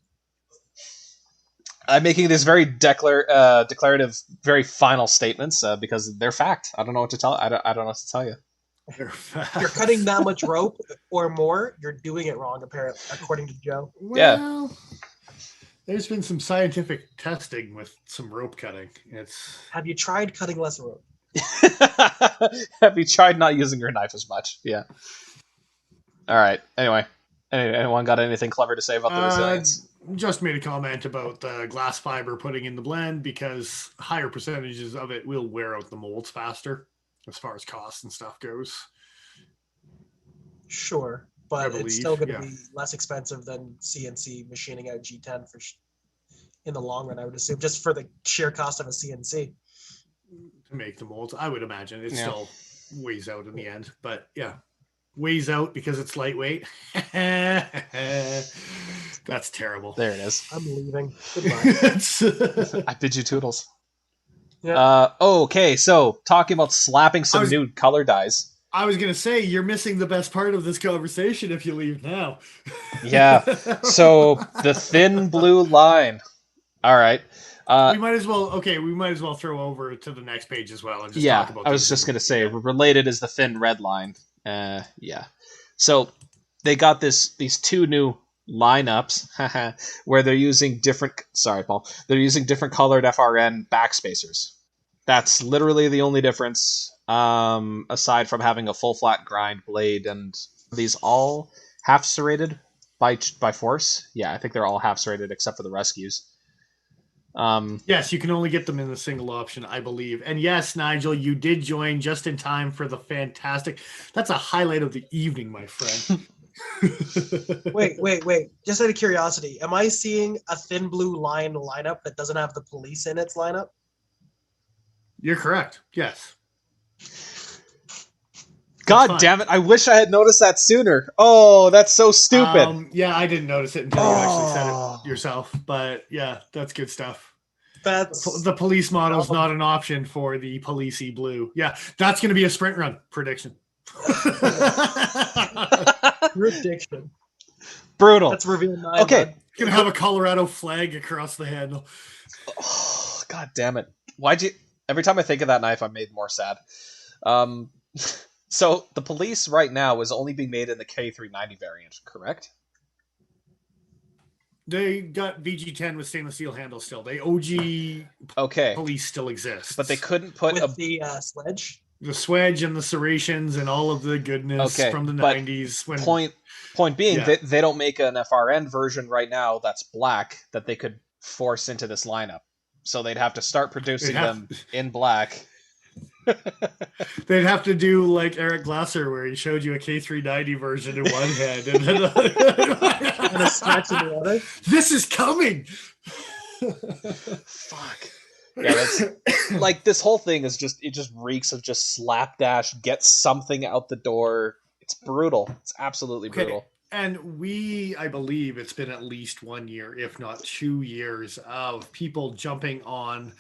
I'm making these very declarative, very final statements because they're fact. I don't know what to tell. I don't know what to tell you. If you're cutting that much rope or more, you're doing it wrong, apparently, according to Joe. Well, there's been some scientific testing with some rope cutting. Have you tried cutting less rope? Have you tried not using your knife as much? Yeah. All right. Anyway, Anyone got anything clever to say about the resilience? Just made a comment about the glass fiber putting in the blend because higher percentages of it will wear out the molds faster as far as cost and stuff goes. Sure, I but believe, it's still going to yeah. be less expensive than CNC machining out G10 in the long run, I would assume, just for the sheer cost of a CNC. To make the molds, I would imagine it Yeah. still weighs out in the end, but yeah, weighs out because it's lightweight. That's terrible. There it is. I'm leaving. Goodbye. I bid you toodles. Yeah. Okay, so talking about slapping some new color dyes. I was gonna say you're missing the best part of this conversation if you leave now. Yeah. So the thin blue line. All right. We might as well throw over to the next page as well and just talk about. I was just gonna say related is the thin red line. Yeah. So they got these two new lineups where they're using different. Sorry, Paul. They're using different colored FRN backspacers. That's literally the only difference, aside from having a full flat grind blade. And these all half serrated by force. Yeah, I think they're all half serrated except for the rescues. Yes, you can only get them in the single option, I believe. And yes, Nigel, you did join just in time for the fantastic. That's a highlight of the evening, my friend. Wait. Just out of curiosity, am I seeing a thin blue line lineup that doesn't have the police in its lineup? You're correct. Yes. God damn it. I wish I had noticed that sooner. Oh, that's so stupid. Yeah, I didn't notice it until you actually said it yourself. But yeah, that's good stuff. The police model is not an option for the policey blue. Yeah, that's going to be a sprint run prediction. Prediction. Brutal. That's reveal 9. Okay. It's going to have a Colorado flag across the handle. Oh, God damn it. Every time I think of that knife, I'm made more sad. So the police right now is only being made in the K390 variant, correct? They got VG10 with stainless steel handles still. They OG police still exist. But they couldn't put the sledge? The swedge and the serrations and all of the goodness from the 90s. Point being, they don't make an FRN version right now that's black that they could force into this lineup. So they'd have to start producing them in black. They'd have to do like Eric Glasser, where he showed you a K390 version in one hand and then and a scratch in the other. This is coming. Fuck. Yeah, that's like this whole thing is just reeks of just slapdash. Get something out the door. It's brutal. It's absolutely brutal. And I believe it's been at least 1 year, if not 2 years, of people jumping on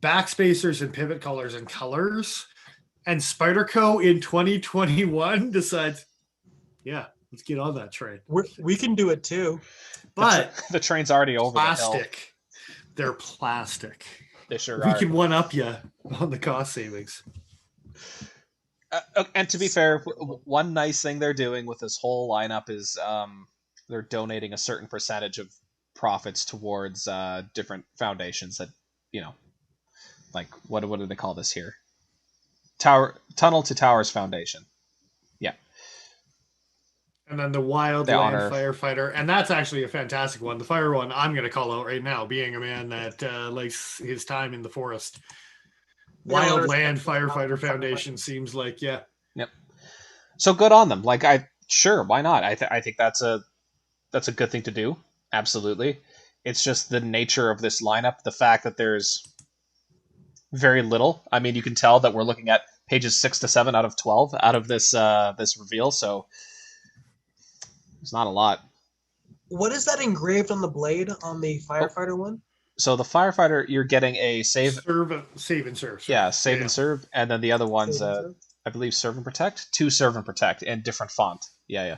backspacers and pivot colors and colors. And Spyderco in 2021 decides, yeah, let's get on that train. We can do it too. But the train's already over plastic. The hill. They're plastic. They sure we are. can one up you on the cost savings. And to be fair, one nice thing they're doing with this whole lineup is they're donating a certain percentage of profits towards different foundations that, like what do they call this here? Tunnel to Towers Foundation. Yeah. And then the Wildland Firefighter. And that's actually a fantastic one. The fire one I'm going to call out right now, being a man that likes his time in the forest. Wildland Firefighter Foundation seems like, yeah. Yep. So good on them. Like, sure, why not? I think that's a good thing to do. Absolutely. It's just the nature of this lineup, the fact that there's very little. I mean, you can tell that we're looking at pages 6 to 7 out of 12 out of this reveal, so it's not a lot. What is that engraved on the blade on the firefighter one? So the firefighter, you're getting a save and serve. Yeah, save and serve, and then the other one's I believe serve and protect. 2 serve and protect in different font. Yeah.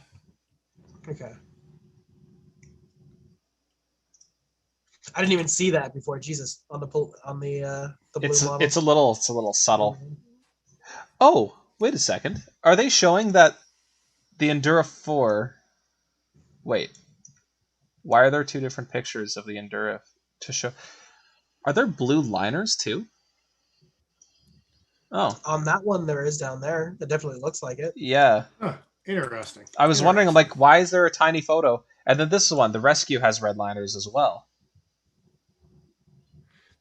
Okay. I didn't even see that before. Jesus, on the blue model. It's a little subtle. Mm-hmm. Oh, wait a second. Are they showing that the Endura 4? Wait. Why are there 2 different pictures of the Endura to show? Are there blue liners too? Oh. On that one there is down there. It definitely looks like it. Yeah. Huh. Interesting. I was wondering, Interesting. like, why is there a tiny photo? And then this one, the Rescue has red liners as well.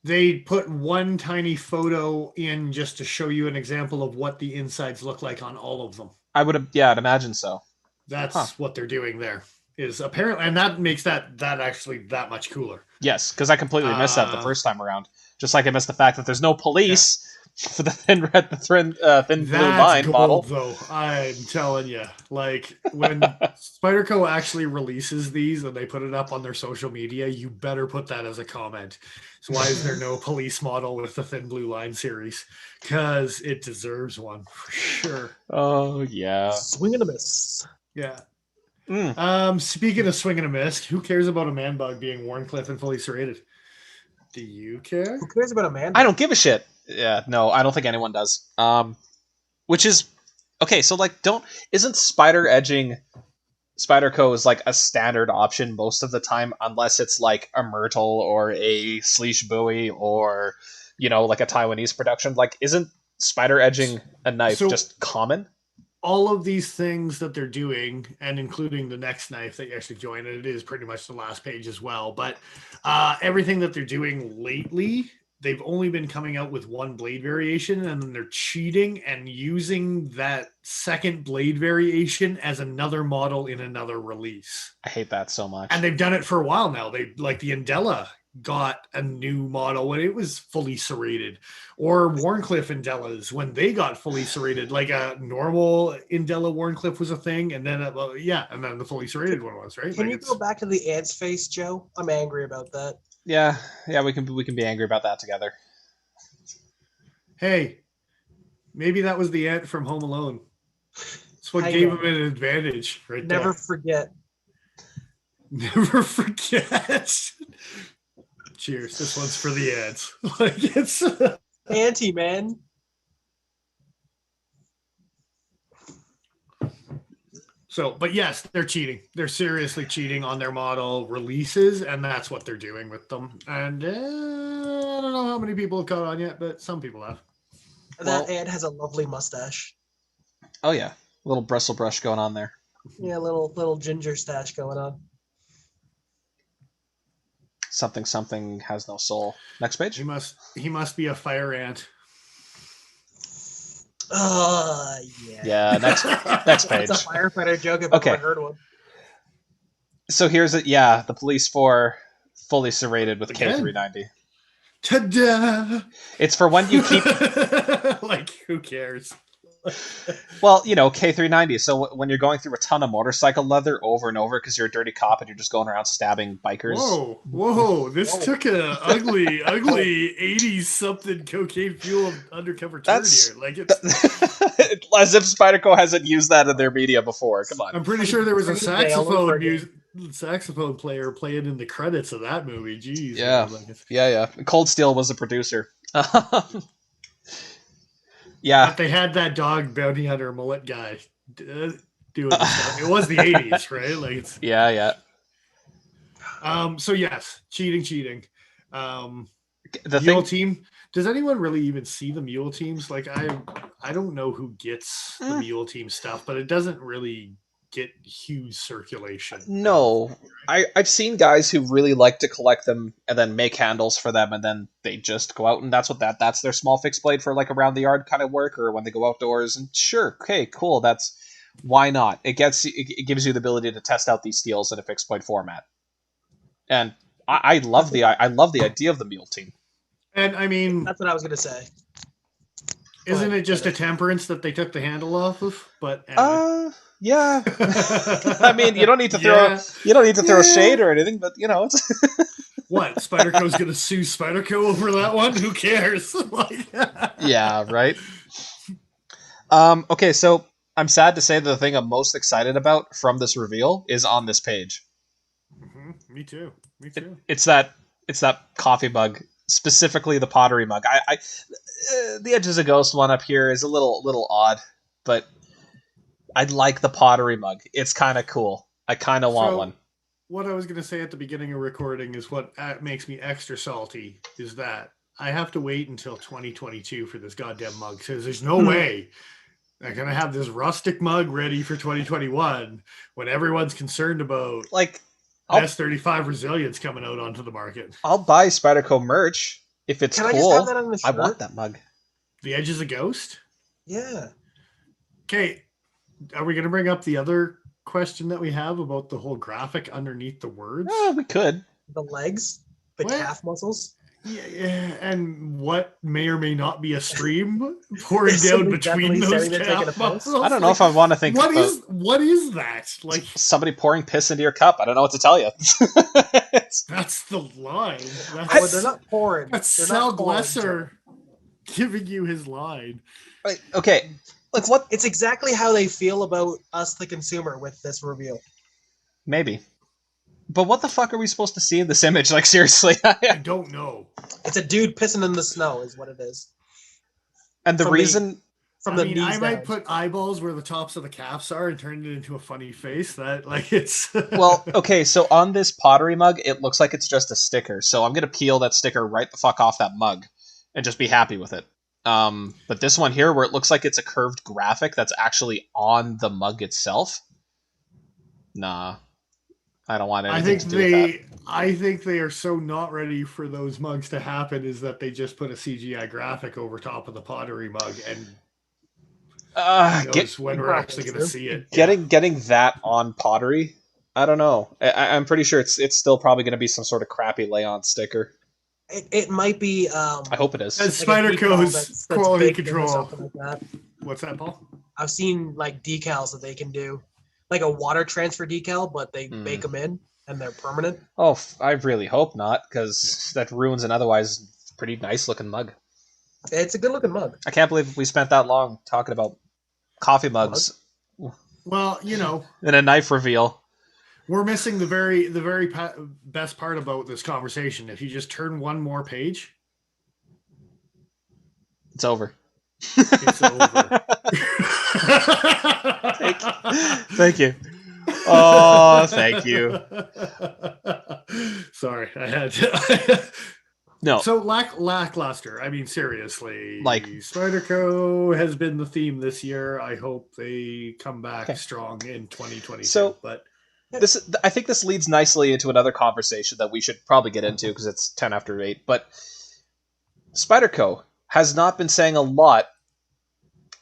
They put one tiny photo in just to show you an example of what the insides look like on all of them. I would have, yeah, I'd imagine so. That's what they're doing there. Is apparently, and that makes that actually that much cooler. Yes, because I completely missed that the first time around. Just like I missed the fact that there's no police for the thin blue line gold, model. Though I'm telling you, like when Spyderco actually releases these and they put it up on their social media, you better put that as a comment. So why is there no police model with the thin blue line series? Because it deserves one for sure. Oh yeah, Swing and a miss. Yeah. Mm. Speaking of swing and a miss, who cares about a man bug being Warncliffe and fully serrated? Do you care? Who cares about a man? I don't give a shit. Yeah, no, I don't think anyone does. Which is okay. So like, isn't spider edging Spyderco is like a standard option most of the time, unless it's like a Myrtle or a Sleesh Bowie or like a Taiwanese production. Like, isn't spider edging a knife just common? All of these things that they're doing, and including the next knife that you actually joined, and it is pretty much the last page as well. But everything that they're doing lately, they've only been coming out with one blade variation, and then they're cheating and using that second blade variation as another model in another release. I hate that so much. And they've done it for a while now. They like the Indela got a new model when it was fully serrated, or Warncliffe Indelas when they got fully serrated. Like a normal Indela Warncliffe was a thing, and then and then the fully serrated one was, right. Can you go back to the ant's face, Joe? I'm angry about that. Yeah, we can be angry about that together. Hey, maybe that was the ant from Home Alone. It's what gave him an advantage, right? Never forget. Never forget. Cheers. This one's for the ants. Like it's Anti, man. So, but yes, they're cheating. They're seriously cheating on their model releases, and that's what they're doing with them. And I don't know how many people have caught on yet, but some people have. That ant has a lovely mustache. Oh yeah, a little bristle brush going on there. Yeah, little ginger stash going on. Something has no soul. Next page. He must be a fire ant. Yeah. Yeah, next page. That's a firefighter joke if I've ever heard one. So here's it. Yeah, the police 4 fully serrated with K390. Ta-da! It's for when you keep like who cares? Well, K390. So when you're going through a ton of motorcycle leather over and over because you're a dirty cop and you're just going around stabbing bikers. Whoa! This took an ugly 80s something cocaine fueled undercover turn here. Like it's as if Spyderco hasn't used that in their media before. Come on. I'm pretty sure there was a saxophone player playing in the credits of that movie. Jeez. Yeah. Yeah. Cold Steel was the producer. Yeah, but they had that dog bounty hunter mullet guy doing stuff. It was the 80s, right? Like it's, yeah. So yes, cheating. The Mule team. Does anyone really even see the mule teams? Like I don't know who gets the mule team stuff, but it doesn't really get huge circulation. No, I've seen guys who really like to collect them and then make handles for them, and then they just go out and that's their small fixed blade for like around the yard kind of work, or when they go outdoors. And sure, okay, cool. That's why not? It gives you the ability to test out these steels in a fixed blade format, and I love the idea of the mule team. And I mean, that's what I was gonna say. Isn't it just a temperance that they took the handle off of? But anyway. Yeah. I mean, you don't need to throw shade or anything, but it's what, Spyderco's gonna sue Spyderco over that one? Who cares? Yeah, right. Okay, so I'm sad to say that the thing I'm most excited about from this reveal is on this page. Mm-hmm. Me too. It's that coffee mug, specifically the pottery mug. I the Edges of Ghost one up here is a little odd, but I like the pottery mug. It's kind of cool. I kind of want one. What I was going to say at the beginning of recording is what makes me extra salty is that I have to wait until 2022 for this goddamn mug, because there's no way They're gonna have this rustic mug ready for 2021 when everyone's concerned about Like, S35 resilience coming out onto the market. I'll buy Spyderco merch if it's Can I cool. just have that on the I shirt? want that mug. The Edge is a ghost. Yeah. Okay, are we gonna bring up the other question that we have about the whole graphic underneath the words? We could. The legs, the What? calf muscles. Yeah, and what may or may not be a stream pouring Is down somebody between definitely those saying they're taking a calf piss? muscles? I don't know if I want to think What about is that? Like, somebody pouring piss into your cup. I don't know what to tell you. that's the line. Oh, they're not pouring. That's They're Sal not pouring, Glesser giving you his line. Right, okay. Like what? It's exactly how they feel about us, the consumer, with this reveal. Maybe. But what the fuck are we supposed to see in this image? Like, seriously. I don't know. It's a dude pissing in the snow, is what it is. And the From reason... From I the mean, knees I might down. put eyeballs where the tops of the calves are and turn it into a funny face. That, like, it's... Well, okay, so on this pottery mug, it looks like it's just a sticker. So I'm going to peel that sticker right the fuck off that mug and just be happy with it. But this one here, where it looks like it's a curved graphic that's actually on the mug itself, nah, I don't want anything to do with that. I think they are so not ready for those mugs to happen is that they just put a CGI graphic over top of the pottery mug and knows when we're actually going to see it. Getting that on pottery, I don't know. I'm pretty sure it's still probably going to be some sort of crappy lay-on sticker. It might be. I hope it is. And Spyderco's quality baked in or control. something like that. What's that, Paul? I've seen like decals that they can do, like a water transfer decal, but they bake them in and they're permanent. Oh, I really hope not, because that ruins an otherwise pretty nice looking mug. It's a good looking mug. I can't believe we spent that long talking about coffee mugs. Well, you know, in a knife reveal. We're missing the very best part about this conversation. If you just turn one more page, it's over. It's over. Thank you. Oh, thank you. Sorry, I had to. No. So lackluster. I mean, seriously. Like, Spyderco has been the theme this year. I hope they come back strong in 2022. So, but I think this leads nicely into another conversation that we should probably get into because it's 10 after 8. But Spyderco has not been saying a lot,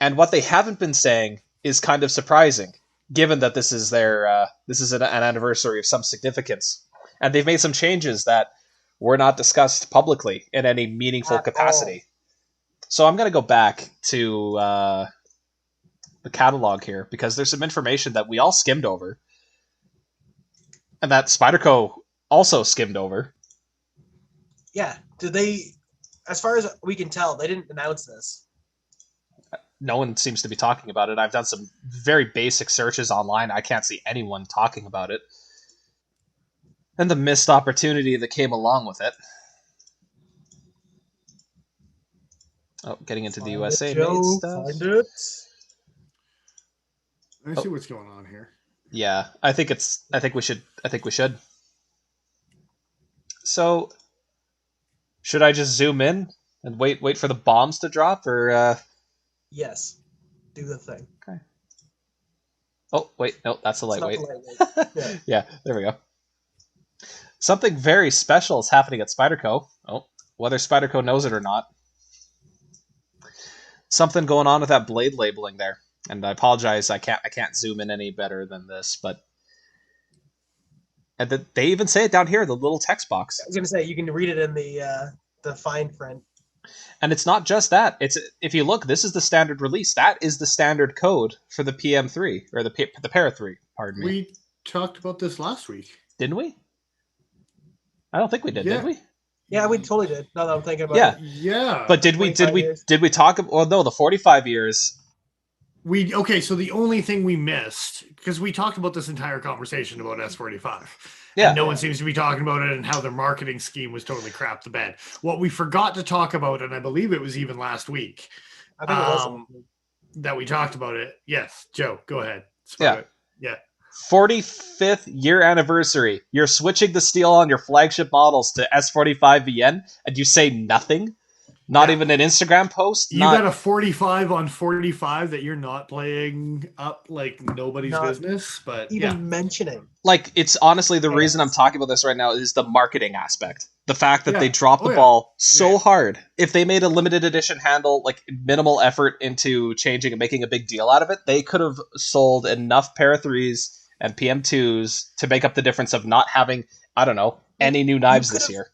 and what they haven't been saying is kind of surprising, given that this is their this is an anniversary of some significance, and they've made some changes that were not discussed publicly in any meaningful capacity. So I'm going to go back to the catalog here because there's some information that we all skimmed over, and that Spyderco also skimmed over. Yeah, did they? As far as we can tell, they didn't announce this. No one seems to be talking about it. I've done some very basic searches online. I can't see anyone talking about it. And the missed opportunity that came along with it. Oh, getting into the USA made stuff. Find it. Let me see what's going on here. Yeah, I think we should. So, should I just zoom in and wait for the bombs to drop, or? Yes, do the thing. Okay. Oh wait, no, that's the lightweight. Yeah, there we go. Something very special is happening at Spyderco. Oh, whether Spyderco knows it or not. Something going on with that blade labeling there. And I apologize, I can't zoom in any better than this, but and they even say it down here, the little text box. I was gonna say you can read it in the fine print. And it's not just that. It's if you look, this is the standard release. That is the standard code for the PM3 or the Para 3. Pardon me. We talked about this last week, didn't we? I don't think we did. Did we? Yeah, we totally did. Now that I'm thinking about it. Yeah. But did we talk? Well, no, the 45 years. So the only thing we missed, because we talked about this entire conversation about S45. Yeah. And no one seems to be talking about it and how their marketing scheme was totally crap the bed. What we forgot to talk about, and I believe it was even last week, I think it was that we talked about it. Yes, Joe, go ahead. Yeah. 45th year anniversary. You're switching the steel on your flagship models to S45VN, and you say nothing? Not Yeah. even an Instagram post. You got a 45 on 45 that you're not playing up like nobody's Not business, but even mentioning. like, it's honestly the Yes. reason I'm talking about this right now is the marketing aspect. The fact that they Yeah. dropped Oh, the yeah. ball so Yeah. hard. If they made a limited edition handle, like minimal effort into changing and making a big deal out of it, they could have sold enough Para 3s and PM2s to make up the difference of not having, I don't know, any new knives this year.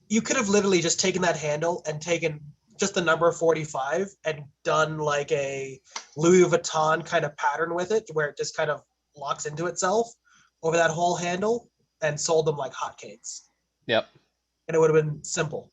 You could have literally just taken that handle and taken just the number 45 and done like a Louis Vuitton kind of pattern with it, where it just kind of locks into itself over that whole handle, and sold them like hotcakes. Yep. And it would have been simple.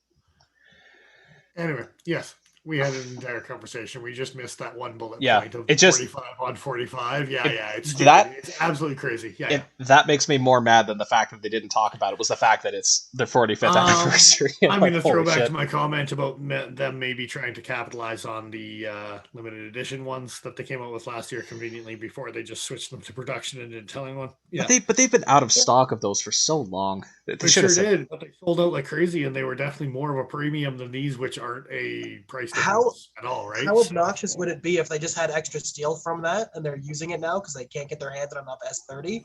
Anyway, yes, we had an entire conversation. We just missed that one bullet Yeah, point of it just- 45 on 45. Yeah, it's stupid. that- It's absolutely crazy. Yeah, That makes me more mad than the fact that they didn't talk about it. Was the fact that it's their 45th anniversary. I'm going to throw holy back shit. to my comment about them maybe trying to capitalize on the limited edition ones that they came out with last year conveniently before they just switched them to production and didn't tell anyone. Yeah, But they've been out of stock of those for so long. they sure did, but they sold out like crazy, and they were definitely more of a premium than these, which aren't a price difference at all, right? How obnoxious would it be if they just had extra steel from that and they're using it now because they can't get their hands on enough S30,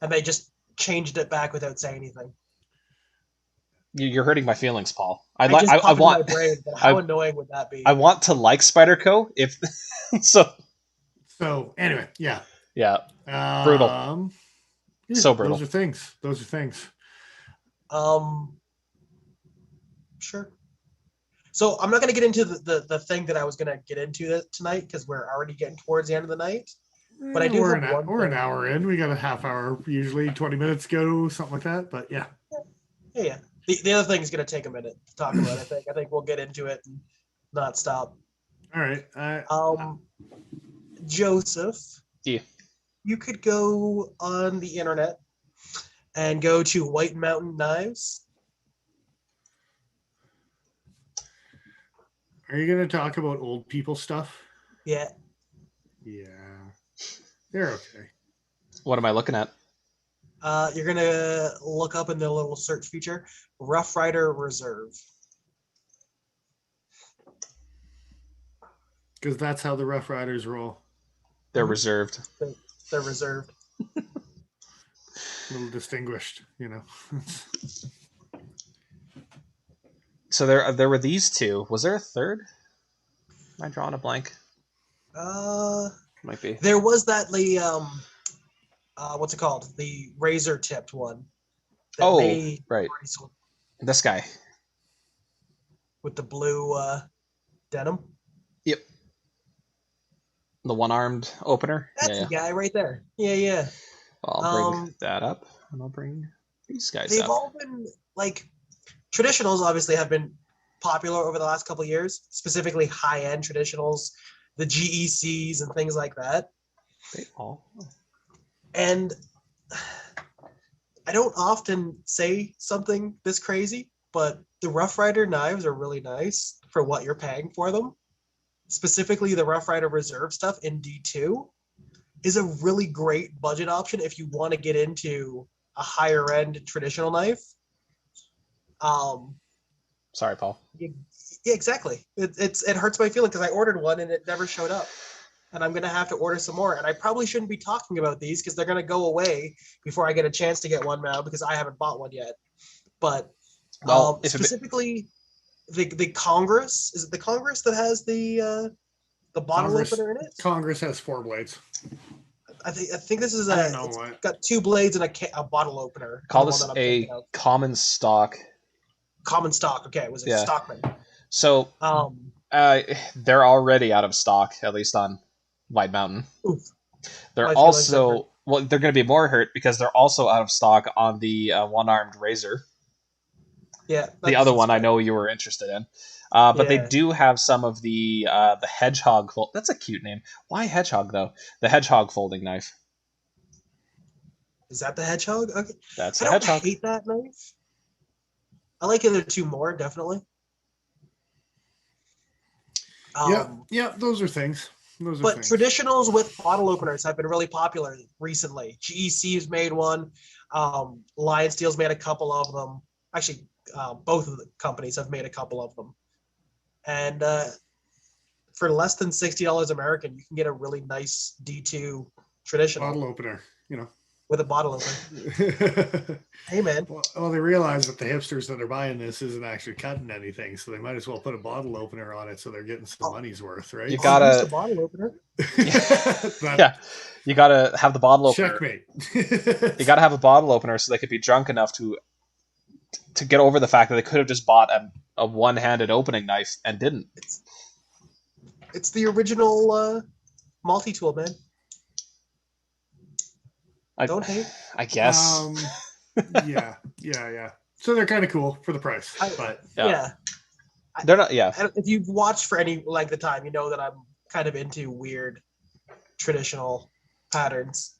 and they just changed it back without saying anything? You're hurting my feelings, Paul. I just popped into want. my brain, but how annoying would that be? I want to like Spyderco if so. So anyway, yeah, brutal. Yeah, So brutal. Those are things. Sure. So I'm not going to get into the thing that I was going to get into tonight because we're already getting towards the end of the night. But I do we're have we're an hour in. We got a half hour, usually 20 minutes go, something like that. But yeah. Yeah. The other thing is going to take a minute to talk about. I think we'll get into it and not stop. All right. Joseph. Yeah. You could go on the internet and go to White Mountain Knives. Are you going to talk about old people stuff? Yeah. Yeah. They're okay. What am I looking at? You're going to look up in the little search feature, Rough Rider Reserve. Because that's how the Rough Riders roll. They're reserved. They're reserved. A little distinguished, you know. So there were these two. Was there a third? Am I drawing a blank? Might be. There was that what's it called? The razor tipped one. Oh, right. This guy. With the blue denim. Yep. The one-armed opener. That's the guy right there. Yeah. I'll bring that up, and I'll bring these guys up. They've all been, like, traditionals obviously have been popular over the last couple of years, specifically high-end traditionals, the GECs and things like that. They all. And I don't often say something this crazy, but the Rough Rider knives are really nice for what you're paying for them. Specifically, the Rough Rider Reserve stuff in D2 is a really great budget option if you want to get into a higher end traditional knife. Sorry, Paul. Yeah, exactly. It hurts my feeling because I ordered one and it never showed up. And I'm going to have to order some more. And I probably shouldn't be talking about these because they're going to go away before I get a chance to get one now because I haven't bought one yet. But specifically, the Congress, is it the Congress that has the bottle opener in it? Congress has 4 blades. I think this is got 2 blades and a bottle opener. Call this a common stock. Common stock. Okay, it was a Stockman. So they're already out of stock, at least on White Mountain. Oof. They're also they're going to be more hurt because they're also out of stock on the one-armed razor. Yeah, the other one I know you were interested in, but they do have some of the hedgehog. That's a cute name. Why hedgehog though? The hedgehog folding knife. Is that the hedgehog? Okay, that's I the hedgehog. I hate that knife. I like the other 2 more, definitely. Yeah, those are things. But traditionals with bottle openers have been really popular recently. GEC's made one. Lion Steel's made a couple of them. Actually, both of the companies have made a couple of them. And for less than $60 American, you can get a really nice D2 traditional Bottle opener, with a bottle opener. Hey, man. Well, they realize that the hipsters that are buying this isn't actually cutting anything, so they might as well put a bottle opener on it so they're getting some money's worth, right? You Use gotta, the bottle opener. yeah, you gotta have the bottle opener. Checkmate. You gotta have a bottle opener so they could be drunk enough to get over the fact that they could have just bought a one-handed opening knife and didn't. It's the original multi-tool, man. Don't hate. I guess. Yeah. So they're kind of cool for the price, but yeah. They're not. Yeah. If you've watched for any length of time, you know that I'm kind of into weird traditional patterns,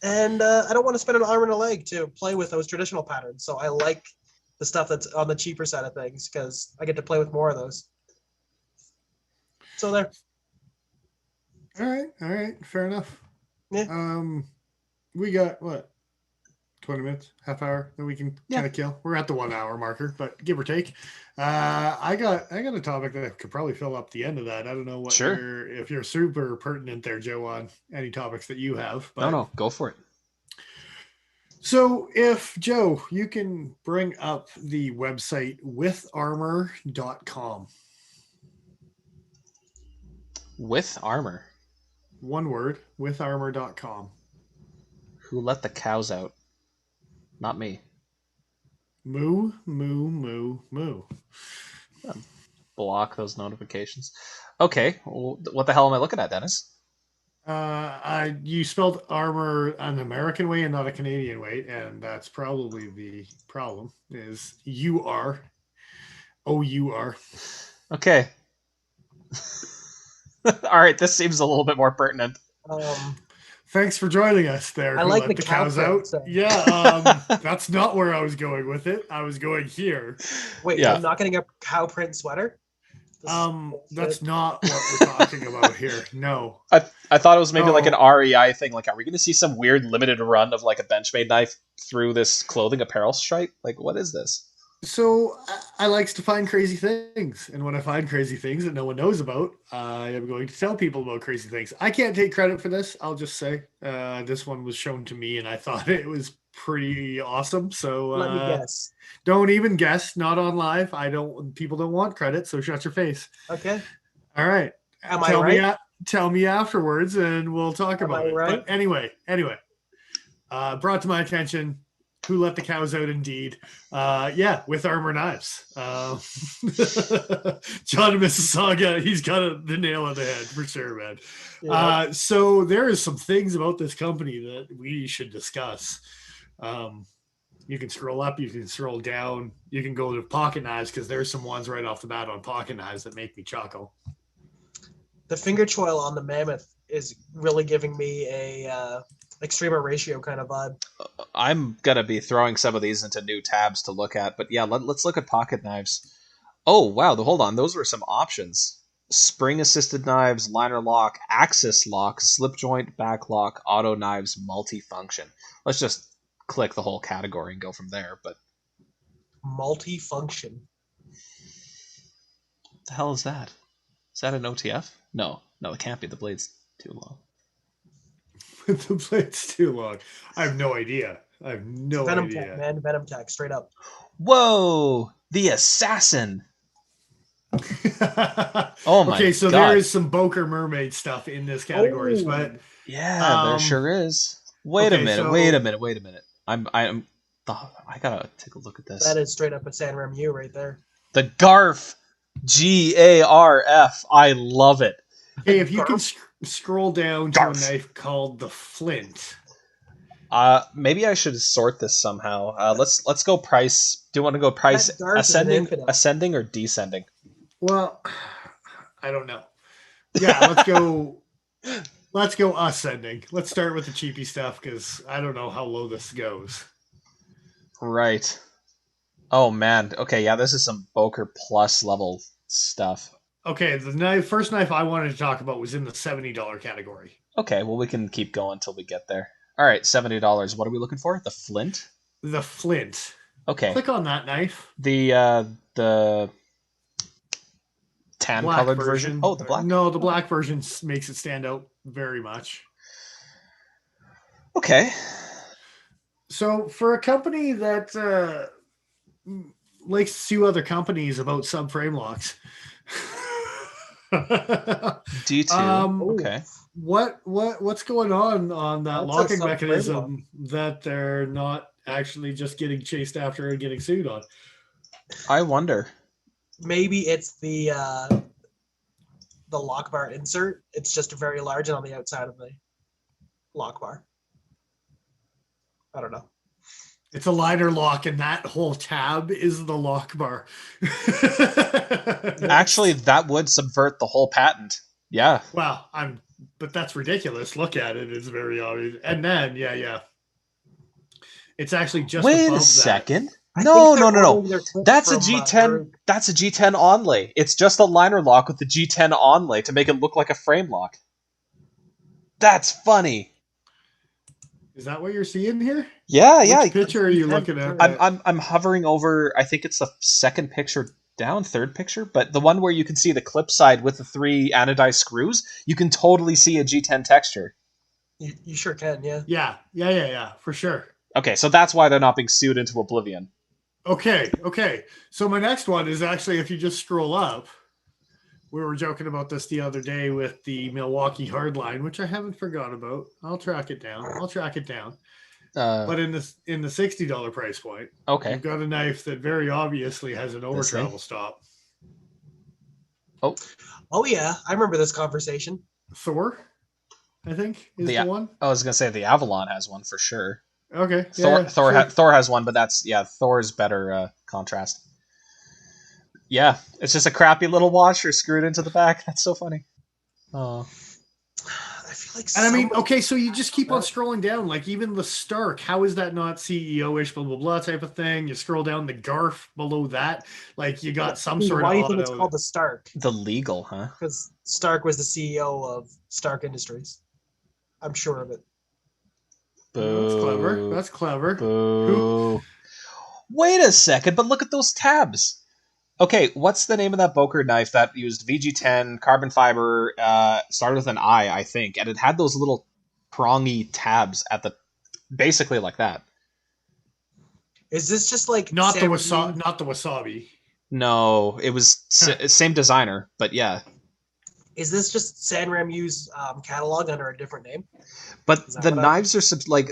and I don't want to spend an arm and a leg to play with those traditional patterns. So I like the stuff that's on the cheaper side of things because I get to play with more of those. So there. All right, fair enough. Yeah. We got what? 20 minutes, half hour that we can kind of kill. We're at the 1 hour marker, but give or take. I got a topic that could probably fill up the end of that. I don't know what if you're super pertinent there, Joe, on any topics that you have. But... No, go for it. So if Joe, you can bring up the website witharmor.com. With armor. One word, witharmor.com. Who let the cows out? Not me. Moo, moo, moo, moo. Block those notifications. Okay, well, what the hell am I looking at, Dennis? You spelled armor an American way and not a Canadian way, and that's probably the problem. Is UR, OUR. Okay. All right, this seems a little bit more pertinent. Thanks for joining us there. I like the cows out. So. Yeah, that's not where I was going with it. I was going here. Wait, I'm not getting a cow print sweater? That's not what we're talking about here. No. I thought it was maybe like an REI thing. Like, are we going to see some weird limited run of like a Benchmade knife through this clothing apparel stripe? Like, what is this? So I likes to find crazy things, and when I find crazy things that no one knows about, I am going to tell people about crazy things. I can't take credit for this. I'll just say this one was shown to me, and I thought it was pretty awesome. So let me guess. Don't even guess. Not on live. People don't want credit, so shut your face. Okay. All right. Tell me afterwards, and we'll talk about it. Right? But anyway, brought to my attention. Who let the cows out? Indeed. With armor knives. John Mississauga, he's got the nail on the head for sure, man. Yeah. So there is some things about this company that we should discuss. You can scroll up, you can scroll down, you can go to pocket knives because there's some ones right off the bat on pocket knives that make me chuckle. The finger choil on the Mammoth is really giving me a extremer ratio kind of vibe. I'm gonna be throwing some of these into new tabs to look at, but yeah, let's look at pocket knives. Oh wow, hold on, those were some options: spring assisted knives, liner lock, axis lock, slip joint, back lock, auto knives, multifunction. Let's just click the whole category and go from there. But multifunction, what the hell is that? Is that an OTF? No, it can't be. The blade's too long. The blade's too long. I have no idea. Venom Tech, man. Venom Tech, straight up. Whoa! The assassin! Oh my god. Okay, so there is some Boker Mermaid stuff in this category, but... Yeah, there sure is. Wait a minute. I gotta take a look at this. That is straight up a San Remu right there. The Garf! GARF. I love it. Hey, if you can scroll down to a knife called the Flint. Maybe I should sort this somehow. Let's go price. Do you want to go price ascending or descending? Well, I don't know. Yeah, let's go ascending. Let's start with the cheapy stuff because I don't know how low this goes. Right. Oh man. Okay, yeah, this is some Boker Plus level stuff. Okay, the first knife I wanted to talk about was in the $70 category. Okay, well we can keep going until we get there. All right, $70. What are we looking for? The Flint? The Flint. Okay. Click on that knife. The tan black colored version. Oh, the black. No, the black version makes it stand out very much. Okay. So for a company that likes to sue other companies about subframe locks, D2. Okay. What's going on that That's a locking subframe lock. mechanism that they're not actually just getting chased after and getting sued on? I wonder. Maybe it's the lock bar insert. It's just very large and on the outside of the lock bar. I don't know. It's a liner lock, and that whole tab is the lock bar. Actually, that would subvert the whole patent. Yeah. Well, but that's ridiculous. Look at it; it's very obvious. And then, yeah, it's actually just Wait above a second. I No. think they're ordering their clips That's a from, G10. That's a G10 onlay. It's just a liner lock with the G10 onlay to make it look like a frame lock. That's funny. Is that what you're seeing here? Yeah, Which yeah. picture are you looking at? I'm hovering over. I think it's the second picture down, third picture, but the one where you can see the clip side with the 3 anodized screws. You can totally see a G10 texture. You sure can, yeah. Yeah, for sure. Okay, so that's why they're not being sued into oblivion. Okay. So my next one is actually, if you just scroll up, we were joking about this the other day with the Milwaukee Hardline, which I haven't forgot about. I'll track it down. But in the $60 price point, Okay. you've got a knife that very obviously has an over travel stop. Oh yeah, I remember this conversation. Thor, I think, is the one. I was gonna say the Avalon has one for sure. Okay. Thor has one, but that's Thor's better contrast. Yeah, it's just a crappy little washer screwed into the back. That's so funny. Oh. I feel like. And I mean, okay, so you just keep on scrolling down, like even the Stark. How is that not CEO-ish, blah blah blah type of thing? You scroll down the Garf below that, like you got some sort of. Why do you think it's called the Stark? The legal, huh? Because Stark was the CEO of Stark Industries. I'm sure of it. Boo. That's clever. Boo. Wait a second, but look at those tabs. Okay, what's the name of that Boker knife that used VG10 carbon fiber? Started with an I think, and it had those little prongy tabs at the, basically like that. Is this just like not the wasabi? No, it was same designer, but yeah. Is this just Sanramu's catalog under a different name? But the knives are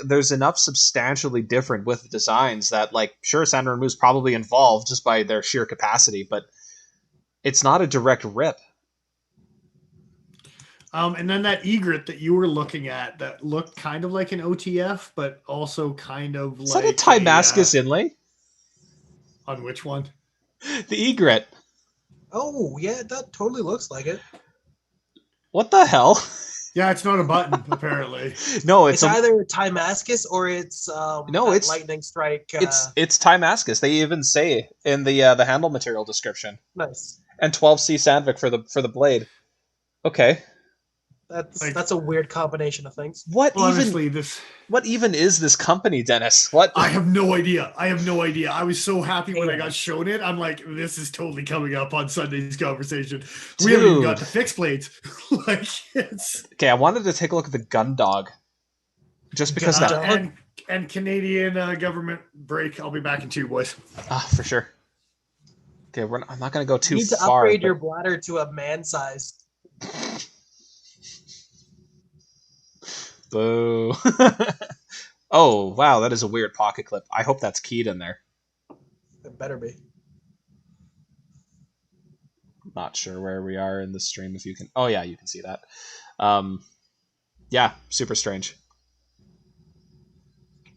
there's enough substantially different with the designs that, like, sure, Sanramu's probably involved just by their sheer capacity, but it's not a direct rip. And then that egret that you were looking at that looked kind of like an OTF, but also kind of Is like that a Timascus inlay? On which one? The egret. Oh yeah, that totally looks like it. What the hell? Yeah, it's not a button, apparently. No, it's either Timascus or it's it's Lightning Strike. It's Timascus. They even say in the handle material description. Nice. And 12C Sandvik for the blade. Okay. That's a weird combination of things. What even is this company, Dennis? What? I have no idea. I was so happy when I got shown it. I'm like, this is totally coming up on Sunday's conversation. Dude. We haven't even got the fixed blades. Okay, I wanted to take a look at the gun dog. Just because and Canadian government break. I'll be back in 2, boys. For sure. Okay, I'm not going to go too far. You need to upgrade your bladder to a man size. Boo. Oh, wow, that is a weird pocket clip. I hope that's keyed in there. It better be. Not sure where we are in the stream, if you can... Oh, yeah, you can see that. Yeah, super strange.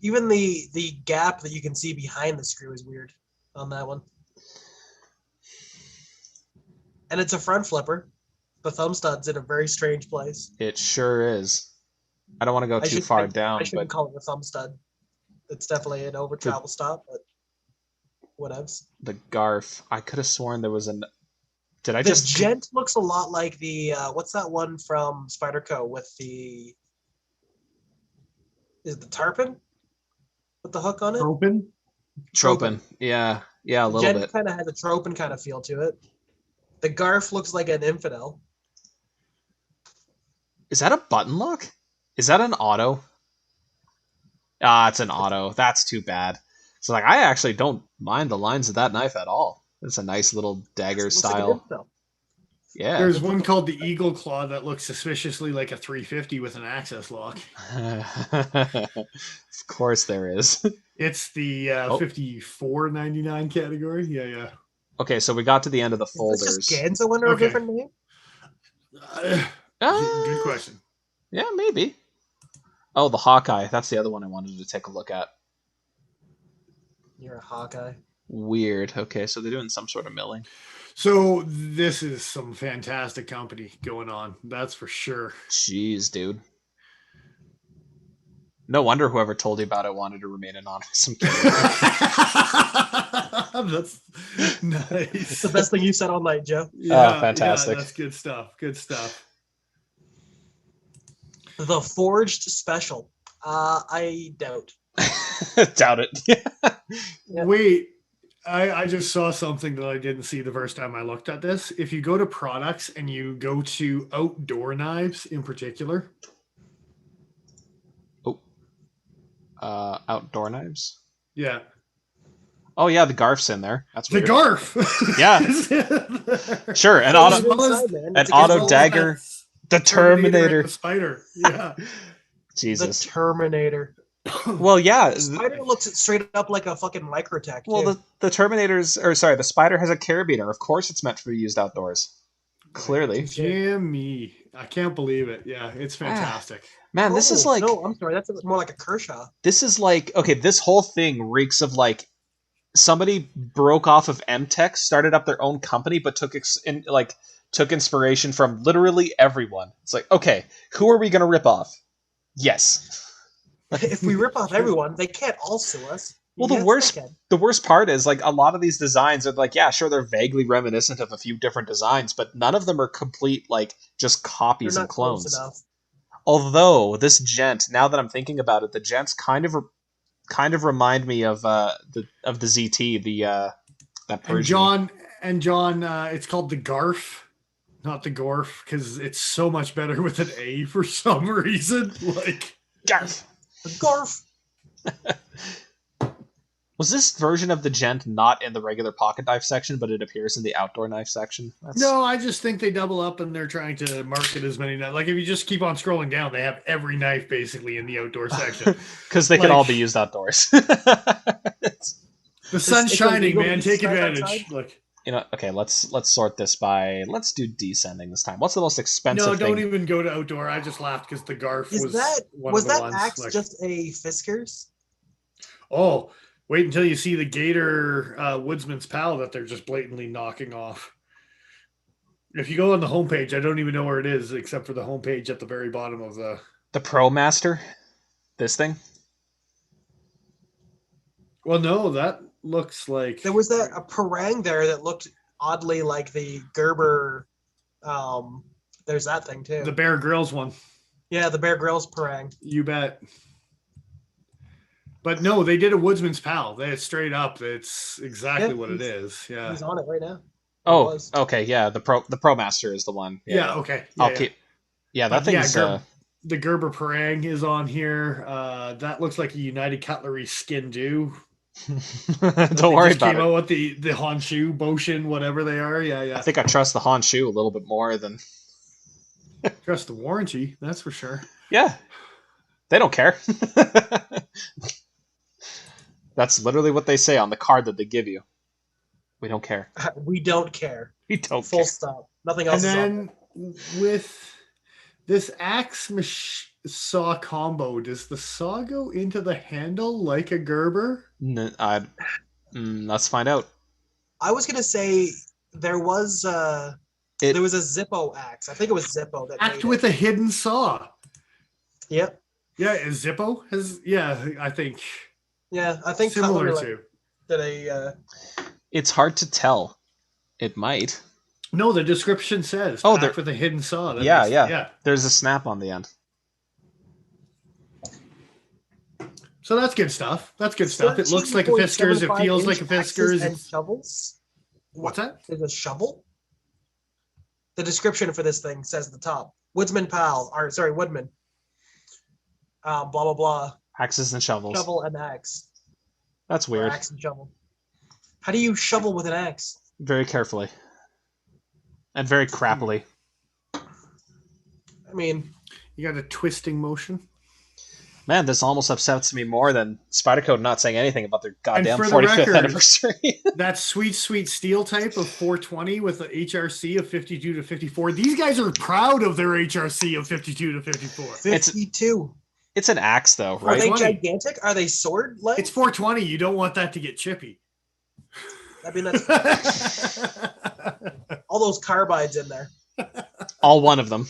Even the gap that you can see behind the screw is weird on that one. And it's a front flipper. The thumb stud's in a very strange place. It sure is. I don't want to go too far down. I shouldn't call it a thumb stud. It's definitely an over travel stop, but whatevs. The Garf. I could have sworn there was an... The Gent looks a lot like the... what's that one from Spyderco with the... Is it the Tarpon? With the hook on it? Tropin? Yeah, a little bit. Gent kind of has a Tropin kind of feel to it. The Garf looks like an infidel. Is that a button lock? Is that an auto? Ah, it's an auto. That's too bad. So like, I actually don't mind the lines of that knife at all. It's a nice little dagger Looks like an style. infidel. Yeah. There's one called the Eagle Claw that looks suspiciously like a 350 with an access lock. Of course there is. It's the 54.99 category. Yeah. Okay, so we got to the end of the Is folders. this just Ganzo under a Okay. different name? Good question. Yeah, maybe. Oh, the Hawkeye. That's the other one I wanted to take a look at. You're a Hawkeye. Weird. Okay, so they're doing some sort of milling. So this is some fantastic company going on. That's for sure. Jeez, dude. No wonder whoever told you about it wanted to remain anonymous. I'm kidding. That's nice. It's the best thing you said all night, Joe. Yeah, fantastic. Yeah, that's good stuff. Good stuff. The Forged Special. I doubt. Doubt it. Yeah. Wait, I just saw something that I didn't see the first time I looked at this. If you go to products and you go to outdoor knives in particular, Outdoor knives. yeah, Oh yeah, the Garf's in there. That's the weird. Garf. Yeah. Sure, an As auto, well as- man. an It's a auto good- dagger. The and Terminator. the Spider. Yeah. Jesus. The Terminator. Well, yeah. Spider looks straight up like a fucking Microtech. Well, too. the Terminators, or sorry, the Spider has a carabiner. Of course, it's meant to be used outdoors. Clearly, Jimmy, I can't believe it. Yeah, it's fantastic. man, this is Oh, like no, I'm sorry. That's more like a Kershaw. this is like okay. This whole thing reeks of like somebody broke off of MTech, started up their own company, but took inspiration from literally everyone. It's like, okay, who are we gonna rip off? Yes. If we rip off everyone, they can't all sue us. Well, Yes, the worst they can. the worst part is like a lot of these designs are like, yeah, sure, they're vaguely reminiscent of a few different designs, but none of them are complete like just They're copies and not close clones. enough. Although this gent, now that I'm thinking about it, the gents kind of remind me of the ZT, that Persian. And John, it's called the Garf, not the Gorf, because it's so much better with an A for some reason. Like, Garf. The Garf. Was this version of the gent not in the regular pocket knife section, but it appears in the outdoor knife section? no, I just think they double up and they're trying to market as many knives. Like, if you just keep on scrolling down, they have every knife basically in the outdoor section. Because they can Like- all be used outdoors. The sun's It's shining, illegal man. to Take stand advantage. outside? Like, You know, okay, let's sort this by. Let's do descending this time. What's the most expensive no, thing? don't even go to outdoor. I just laughed because the Garf Is was that one was of the that ones. axe like, just a Fiskars? oh, wait until you see the Gator Woodsman's Pal that they're just blatantly knocking off. If you go on the homepage, I don't even know where it is except for the homepage at the very bottom of the. The Pro Master? This thing? Well, no, that looks like There was a parang there that looked oddly like the Gerber. There's that thing too. the Bear Grylls one. Yeah, the Bear Grylls parang. You bet. But no, they did a Woodsman's Pal. They straight up. It's exactly Yeah, what it is. Yeah. He's on it right now. Oh, was. okay, yeah. The Pro Master is the one. Yeah. Okay. Yeah, I'll yeah. keep. Yeah, But that thing's. the Gerber Parang is on here. That looks like a United Cutlery skin do. Don't worry about Came it. out with the Honshu, Boshin, whatever they are. Yeah, I yeah. think I trust the Honshu a little bit more than. Trust the warranty. That's for sure. Yeah, they don't care. That's literally what they say on the card that they give you. We don't care. We don't care. We don't Full care. stop. Nothing And else is on then with this axe saw combo, does the saw go into the handle like a Gerber? Let's find out. I was gonna say there was a Zippo axe. I think it was Zippo that Act made with it. a hidden saw. Yep. Yeah, is Zippo has I think Yeah, I think similar Cutler to. did a. It's hard to tell. It might. No, the description says Oh, act there- with a hidden saw. That Yeah, makes- yeah. There's a snap on the end. So that's good stuff. That's good stuff. It looks like a Fiskars. It feels like a 13.75 axes Fiskars. and shovels. What's that? Is a shovel? the description for this thing says at the top, Woodman. Blah, blah, blah. Axes and shovels. Shovel and axe. That's Or weird. axe and shovel. How do you shovel with an axe? Very carefully. And very crappily. I mean, You got a twisting motion. Man, this almost upsets me more than Spyderco not saying anything about their goddamn for the 45th record, anniversary. That sweet steel type of 420 with the HRC of 52 to 54. These guys are proud of their HRC of 52 to 54. 52. It's an axe, though, Are right? they gigantic? Are they sword length? It's 420. You don't want that to get chippy. I mean, that's all those carbides in there. All one of them.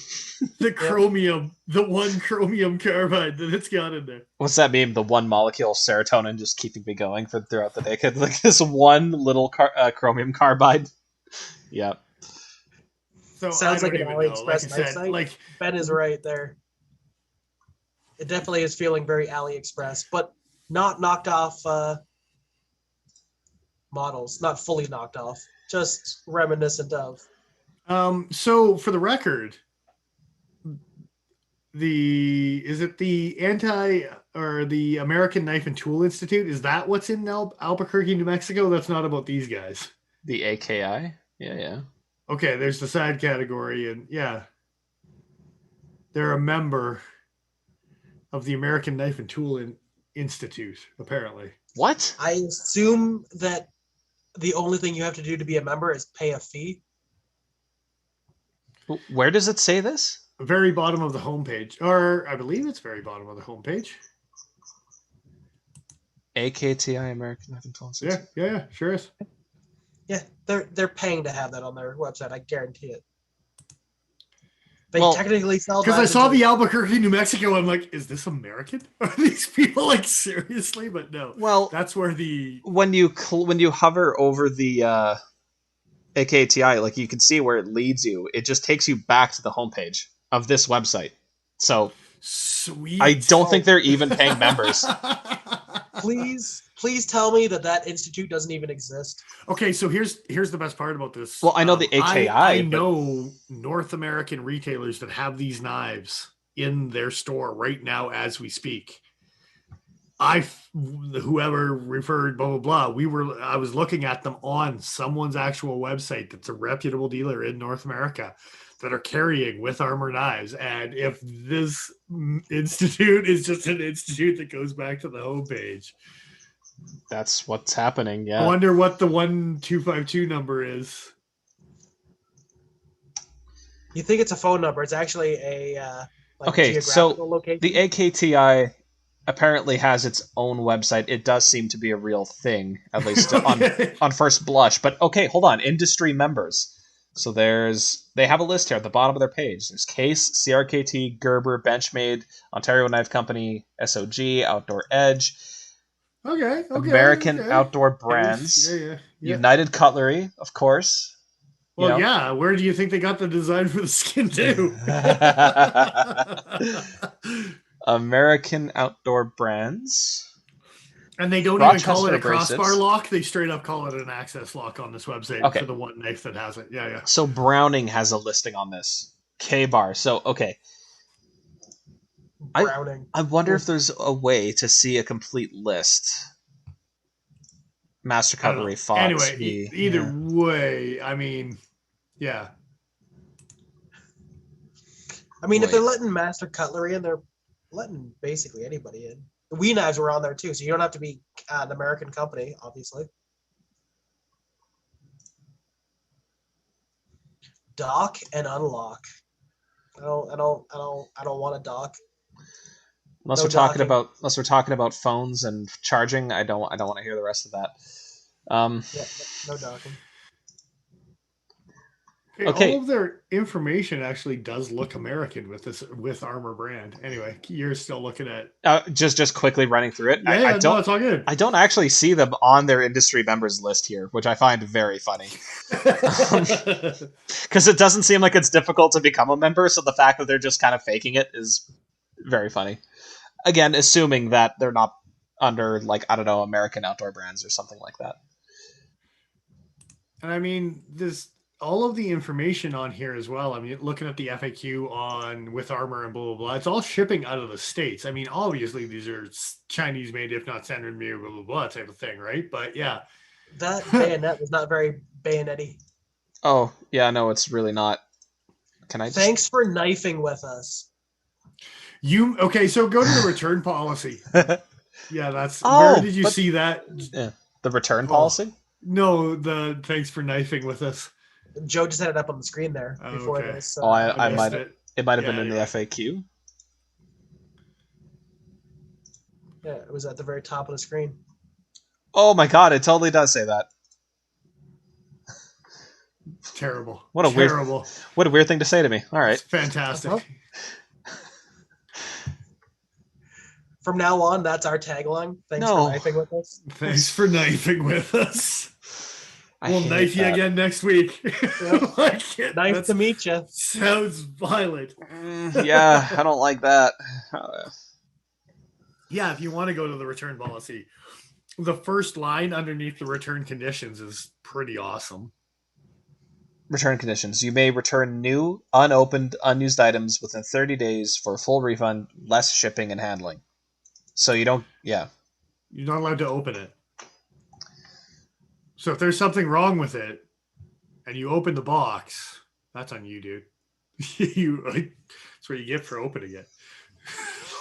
The one chromium carbide that it's got in there. What's that mean? The one molecule of serotonin just keeping me going for throughout the day. Like this one little chromium carbide. Yeah. So Sounds like an AliExpress like site. Like Ben is right there. It definitely is feeling very AliExpress, but not knocked off models. Not fully knocked off. Just reminiscent of. So for the record, the American Knife and Tool Institute, is that what's in Albuquerque, New Mexico? That's not about these guys. The AKI? Yeah. Okay, there's the side category, and yeah. They're a member of the American Knife and Tool Institute, apparently. What? I assume that the only thing you have to do to be a member is pay a fee. Where does it say this? Very bottom of the homepage, or I believe it's very bottom of the homepage. AKTI, American Knife and Tool Institute. Yeah, sure is. Yeah, they're paying to have that on their website. I guarantee it. They Well, technically sell because I saw the Albuquerque, New Mexico. I'm like, is this American? Are these people like seriously? But no. Well, that's where the when you hover over the AKTI, like you can see where it leads you. It just takes you back to the homepage of this website. So sweet. I don't think they're even paying members. Please tell me that institute doesn't even exist. Okay, so here's the best part about this. Well, I know the AKI. I know North American retailers that have these knives in their store right now as we speak. Whoever referred blah blah blah. I was looking at them on someone's actual website that's a reputable dealer in North America that are carrying with armor knives. And if this institute is just an institute that goes back to the homepage, that's what's happening. Yeah. I wonder what the 1252 number is. You think it's a phone number? It's actually a okay. So location. The AKTI apparently has its own website. It does seem to be a real thing, at least on first blush. But okay, hold on. Industry members. So they have a list here at the bottom of their page. There's Case, CRKT, Gerber, Benchmade, Ontario Knife Company, SOG, Outdoor Edge, American Outdoor Brands, yeah. United Cutlery, of course. Well, yeah. Where do you think they got the design for the skin too? American Outdoor Brands. And they don't even call it a crossbar lock. They straight up call it an access lock on this website for the one knife that has it. Yeah. So Browning has a listing on this. K-Bar. So, okay. Browning. I wonder if there's a way to see a complete list. Master Cutlery, Fox. Anyway, either way, I mean, yeah. I mean, if they're letting Master Cutlery in, they're letting basically anybody in. The Wee knives were on there too, so you don't have to be an American company, obviously. Dock and unlock. I don't want a dock. Unless we're talking about phones and charging, I don't want to hear the rest of that. No docking. Okay. All of their information actually does look American with Armor brand. Anyway, you're still looking at just quiquickly running through it. It's all good. I don't actually see them on their industry members list here, which I find very funny. Because it doesn't seem like it's difficult to become a member, so the fact that they're just kind of faking it is very funny. Again, assuming that they're not under, like, I don't know, American Outdoor Brands or something like that. And I mean, this all of the information on here as well. I mean, looking at the FAQ on with armor and blah blah blah, it's all shipping out of the States. I mean, obviously these are Chinese made, if not standard made, blah blah blah type of thing, right? But yeah, That bayonet was not very bayonet-y. Oh, yeah, no, it's really not. Can I just... Thanks for knifing with us. Okay, so go to the return policy. Yeah, that's Oh, where did you see that? Yeah. The return policy? No, the thanks for knifing with us. Joe just had it up on the screen there Oh, before okay. this. So Oh, I missed might. it. It might have Yeah, been in the yeah. FAQ. yeah, it was at the very top of the screen. Oh my god, it totally does say that. Terrible. What a weird thing to say to me. All right. It's fantastic. Uh-huh. From now on, that's our tagline. Thanks No. for knifing with us. Thanks for knifing with us. I We'll hate knife you that. again next week. Yep. Like it. Nice That's- to meet you. Sounds violent. Yeah, I don't like that. Yeah, if you want to go to the return policy, the first line underneath the return conditions is pretty awesome. Return conditions. You may return new, unopened, unused items within 30 days for a full refund, less shipping and handling. So you don't... Yeah. You're not allowed to open it. So if there's something wrong with it and you open the box, that's on you, dude. That's what you get for opening it.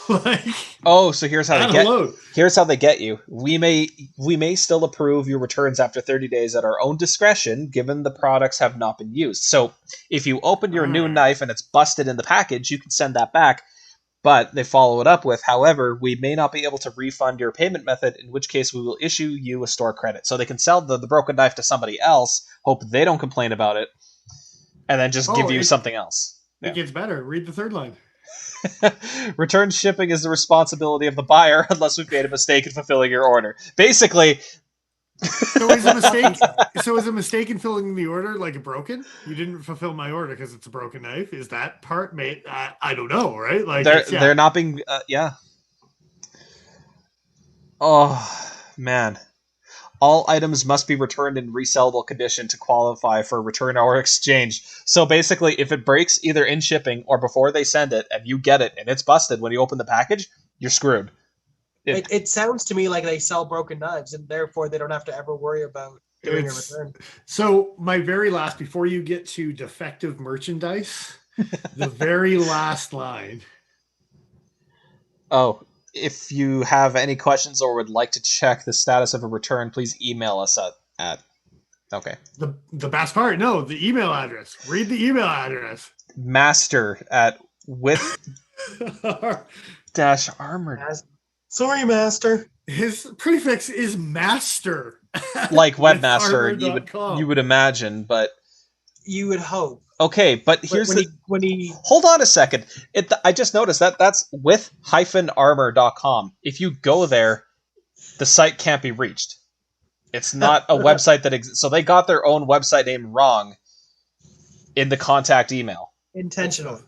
Like, Oh, so here's how add they a get... load. Here's how they get you. We may still approve your returns after 30 days at our own discretion, given the products have not been used. So if you open your new knife and it's busted in the package, you can send that back. But they follow it up with, however, we may not be able to refund your payment method, in which case we will issue you a store credit. So they can sell the broken knife to somebody else, hope they don't complain about it, and then just give you something else. It gets better. Read the third line. Return shipping is the responsibility of the buyer unless we've made a mistake in fulfilling your order. Basically, So is a mistake? So is a mistake in filling the order like broken? You didn't fulfill my order because it's a broken knife. Is that part made? I don't know, right? Like they're not being. Yeah. Oh man. All items must be returned in resellable condition to qualify for return or exchange. So basically, if it breaks either in shipping or before they send it, and you get it and it's busted when you open the package, you're screwed. It sounds to me like they sell broken knives, and therefore they don't have to ever worry about doing a return. So my very last, before you get to defective merchandise, the very last line. Oh, if you have any questions or would like to check the status of a return, please email us at okay. The best part, no, the email address. Read the email address. Master at with dash armor. Sorry, master. His prefix is master. Like With webmaster, armor.com. you would imagine, but You would hope. okay, but here's when he hold on a second. I just noticed that's with -armor.com. If you go there, the site can't be reached. It's not a website that exists. So they got their own website name wrong in the contact email. intentional.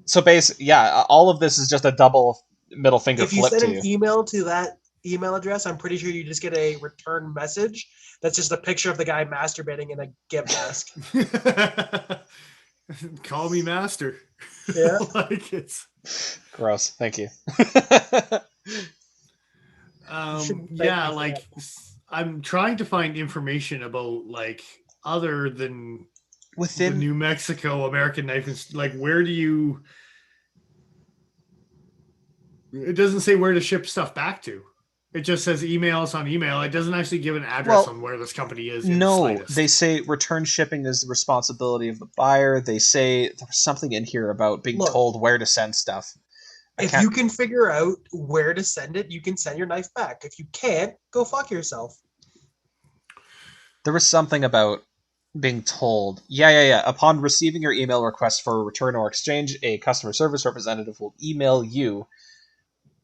So basically, yeah, all of this is just a double middle finger If you flip send to an you. email to that email address, I'm pretty sure you just get a return message that's just a picture of the guy masturbating in a gimp mask. Call me master. Yeah. Like it's Gross. Thank you. Shouldn't thank yeah, me for like I'm trying to find information about like other than the Within New Mexico American knife and like where do you it doesn't say where to ship stuff back to. It just says email us on email. It doesn't actually give an address Well, on where this company is. In the no, slightest. they say return shipping is the responsibility of the buyer. They say there's something in here about being Look, told where to send stuff. If you can figure out where to send it, you can send your knife back. If you can't, go fuck yourself. There was something about being told. Yeah. Upon receiving your email request for a return or exchange, a customer service representative will email you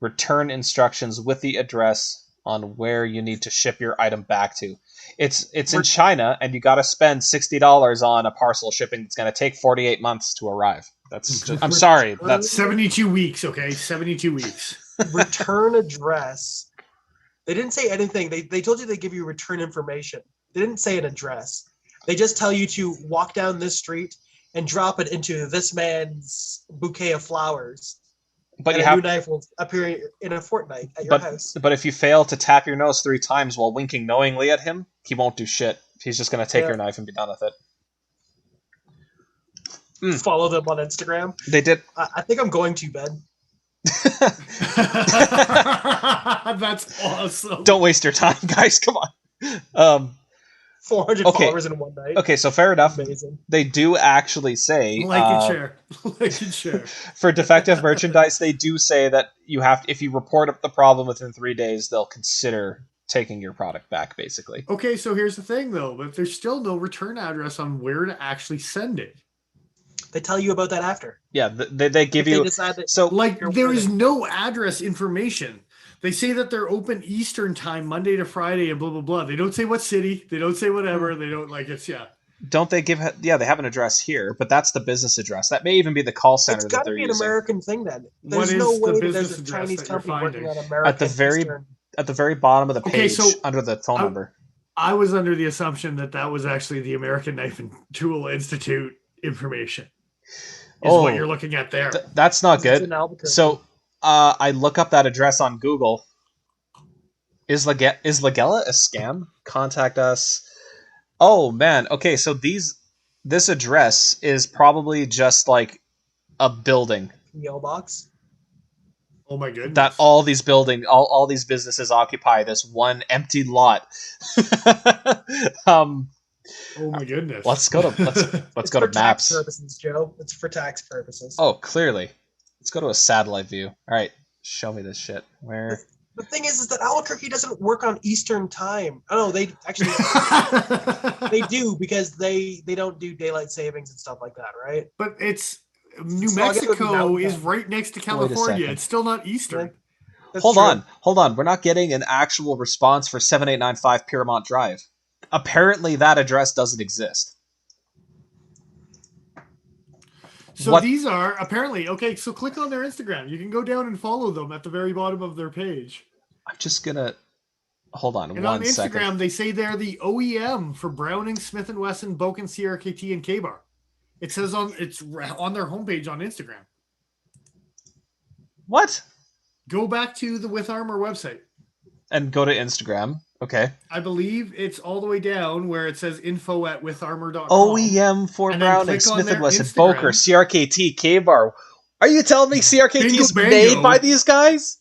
return instructions with the address on where you need to ship your item back to. It's in China, and you got to spend $60 on a parcel shipping that's going to take 48 months to arrive. That's just, I'm sorry. That's 72 weeks. Okay, 72 weeks. Return address. They didn't say anything. They told you they give you return information. They didn't say an address. They just tell you to walk down this street and drop it into this man's bouquet of flowers. But and you a have, new knife will appear in a fortnight at your house. but if you fail to tap your nose 3 times while winking knowingly at him, he won't do shit. He's just gonna take your knife and be done with it. Follow them on Instagram. They did. I think I'm going to bed. That's awesome. Don't waste your time, guys. Come on. 400 followers in one night. Okay, so fair enough. Amazing. They do actually say like and share. Like and share. For defective merchandise, they do say that you have to, if you report up the problem within 3 days, they'll consider taking your product back, basically. Okay, so here's the thing though, but there's still no return address on where to actually send it. They tell you about that after. Yeah, they give you. So like there is no address information. They say that they're open Eastern time, Monday to Friday, and blah blah blah. They don't say what city. They don't say whatever. They don't like it's Don't they give? Yeah, they have an address here, but that's the business address. That may even be the call center that they're using. It's got to be an American thing then. There's no way that there's a Chinese company working on American. At the very bottom of the page, under the phone number. I was under the assumption that was actually the American Knife and Tool Institute information. Is what you're looking at there. That's not good. So I look up that address on Google. Is Lagella a scam? Contact us. Oh man. Okay, so this address is probably just like a building. PO box. Oh my goodness. That all these businesses occupy this one empty lot. Oh my goodness. Let's go to maps. Tax purposes, Joe. It's for tax purposes. Oh, clearly. Let's go to a satellite view. All right, show me this shit. Where? The thing is that Albuquerque doesn't work on Eastern time. Oh, they actually they do because they don't do daylight savings and stuff like that, right? But it's New Mexico is right next to California. It's still not Eastern. Hold on. We're not getting an actual response for 7895 Piermont Drive. Apparently, that address doesn't exist. So these are apparently okay. So click on their Instagram. You can go down and follow them at the very bottom of their page. I'm just gonna hold on. And on Instagram, they say they're the OEM for Browning, Smith & Wesson, Boken, CRKT, and K-Bar. It says on their homepage on Instagram. What? Go back to the With Armor website and go to Instagram. Okay. I believe it's all the way down where it says info@witharmor.com. OEM for Browning, Smith & Wesson, Boker, CRKT, K-Bar. Are you telling me CRKT is made by these guys?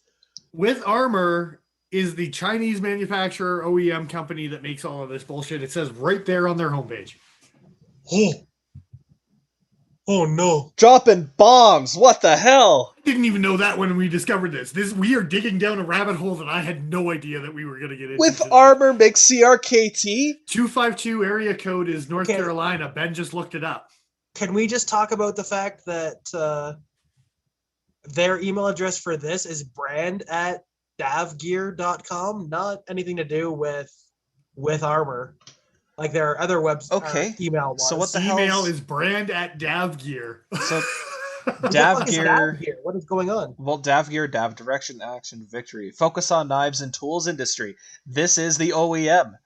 With Armor is the Chinese manufacturer OEM company that makes all of this bullshit. It says right there on their homepage. Oh no. Dropping bombs. What the hell? Didn't even know that when we discovered this. We are digging down a rabbit hole that I had no idea that we were going to get into. With Armor makes CRKT? 252 area code is North Carolina. Ben just looked it up. Can we just talk about the fact that their email address for this is brand@davgear.com? Not anything to do with Armor. Like there are other email ones. So what the email is brand@davgear. So DavGear. What is going on? Well, DavGear, Dav Direction, Action, Victory. Focus on knives and tools industry. This is the OEM.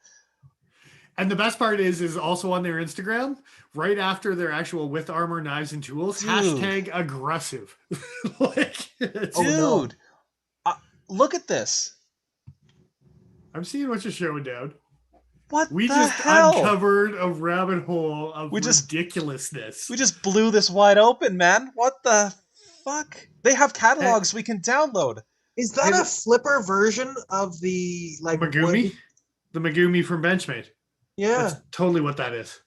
And the best part is also on their Instagram, right after their actual With Armor knives and tools, #aggressive. Dude, look at this. I'm seeing what you're showing down. What we the just hell? Uncovered a rabbit hole of ridiculousness. We just blew this wide open, man. What the fuck? They have catalogs we can download. Is that a flipper version of the Megumi? Wood? The Megumi from Benchmade. Yeah. That's totally what that is.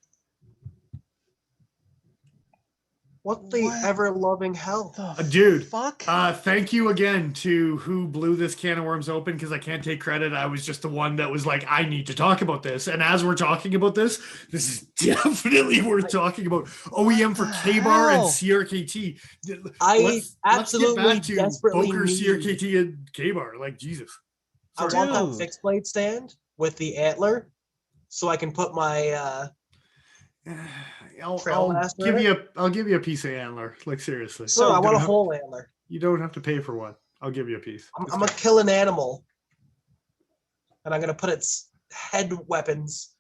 What the ever-loving hell? Dude, fuck? Thank you again to who blew this can of worms open, because I can't take credit. I was just the one that was like, I need to talk about this. And as we're talking about this is definitely worth talking about. OEM for K-Bar and CRKT. Let's absolutely get back to desperately Boker, CRKT, and K-Bar. Like, Jesus. Sorry. I want that fixed blade stand with the antler so I can put my... I'll give you a piece of antler. Like, seriously. So I want a whole antler. You don't have to pay for one. I'll give you a piece. I'm gonna kill an animal, and I'm gonna put its head weapons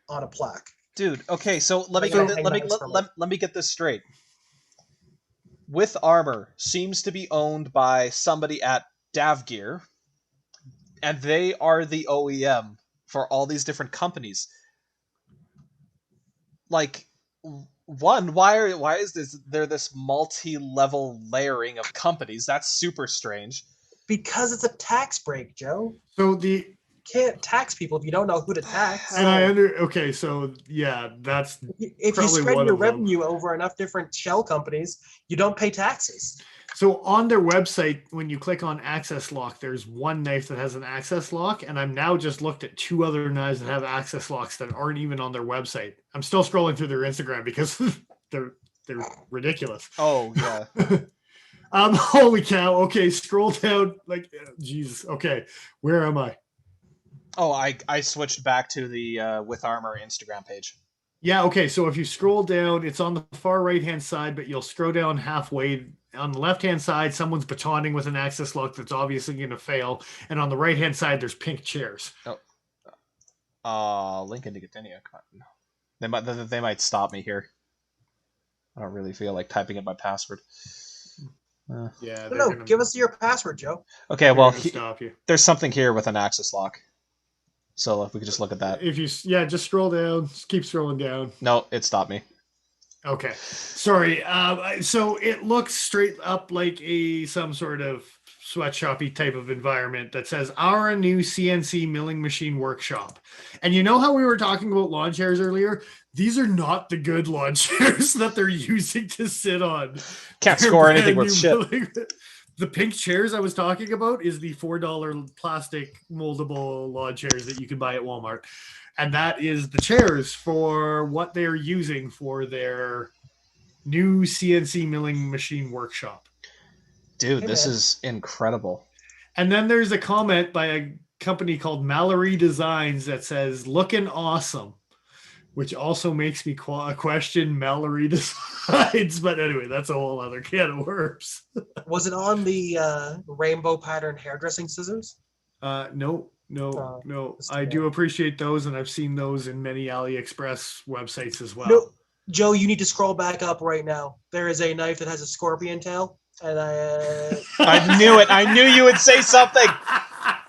on a plaque. Dude, okay, so let me They're get gonna let me hang knives from let me get this straight. With Armor seems to be owned by somebody at Davgear, and they are the OEM for all these different companies. Like, one, why is this multi-level layering of companies? That's super strange. Because it's a tax break, Joe. So the Can't tax people if you don't know who to tax. and okay, so yeah, that's If you probably spread one your of them. revenue over enough different shell companies, you don't pay taxes. So on their website, when you click on access lock, there's one knife that has an access lock, and I've now just looked at 2 other knives that have access locks that aren't even on their website. I'm still scrolling through their Instagram because they're ridiculous. Oh yeah. Holy cow. Okay, scroll down. Like, Jesus. Okay, where am I? Oh, I switched back to the With Armor Instagram page. Yeah, okay. So if you scroll down, it's on the far right-hand side, but you'll scroll down halfway. On the left-hand side, someone's batoning with an access lock that's obviously going to fail. And on the right-hand side, there's pink chairs. Link into Gatinia. They might stop me here. I don't really feel like typing in my password. Yeah. No, give us your password, Joe. Okay, well, stop you. There's something here with an access lock. So if we could just look at that. If you, just scroll down. Just keep scrolling down. No, it stopped me. Okay, sorry. So it looks straight up like some sort of sweatshoppy type of environment that says our new CNC milling machine workshop. And you know how we were talking about lawn chairs earlier? These are not the good lawn chairs that they're using to sit on. Can't score anything worth shit. The pink chairs I was talking about is the $4 plastic moldable lawn chairs that you can buy at Walmart. And that is the chairs for what they're using for their new CNC milling machine workshop. Dude, this is incredible. And then there's a comment by a company called Mallory Designs that says, looking awesome, which also makes me question Mallory Designs. But anyway, that's a whole other can of worms. Was it on the rainbow pattern hairdressing scissors? No. I do appreciate those, and I've seen those in many AliExpress websites as well. No, Joe, you need to scroll back up right now. There is a knife that has a scorpion tail, and I knew it. I knew you would say something.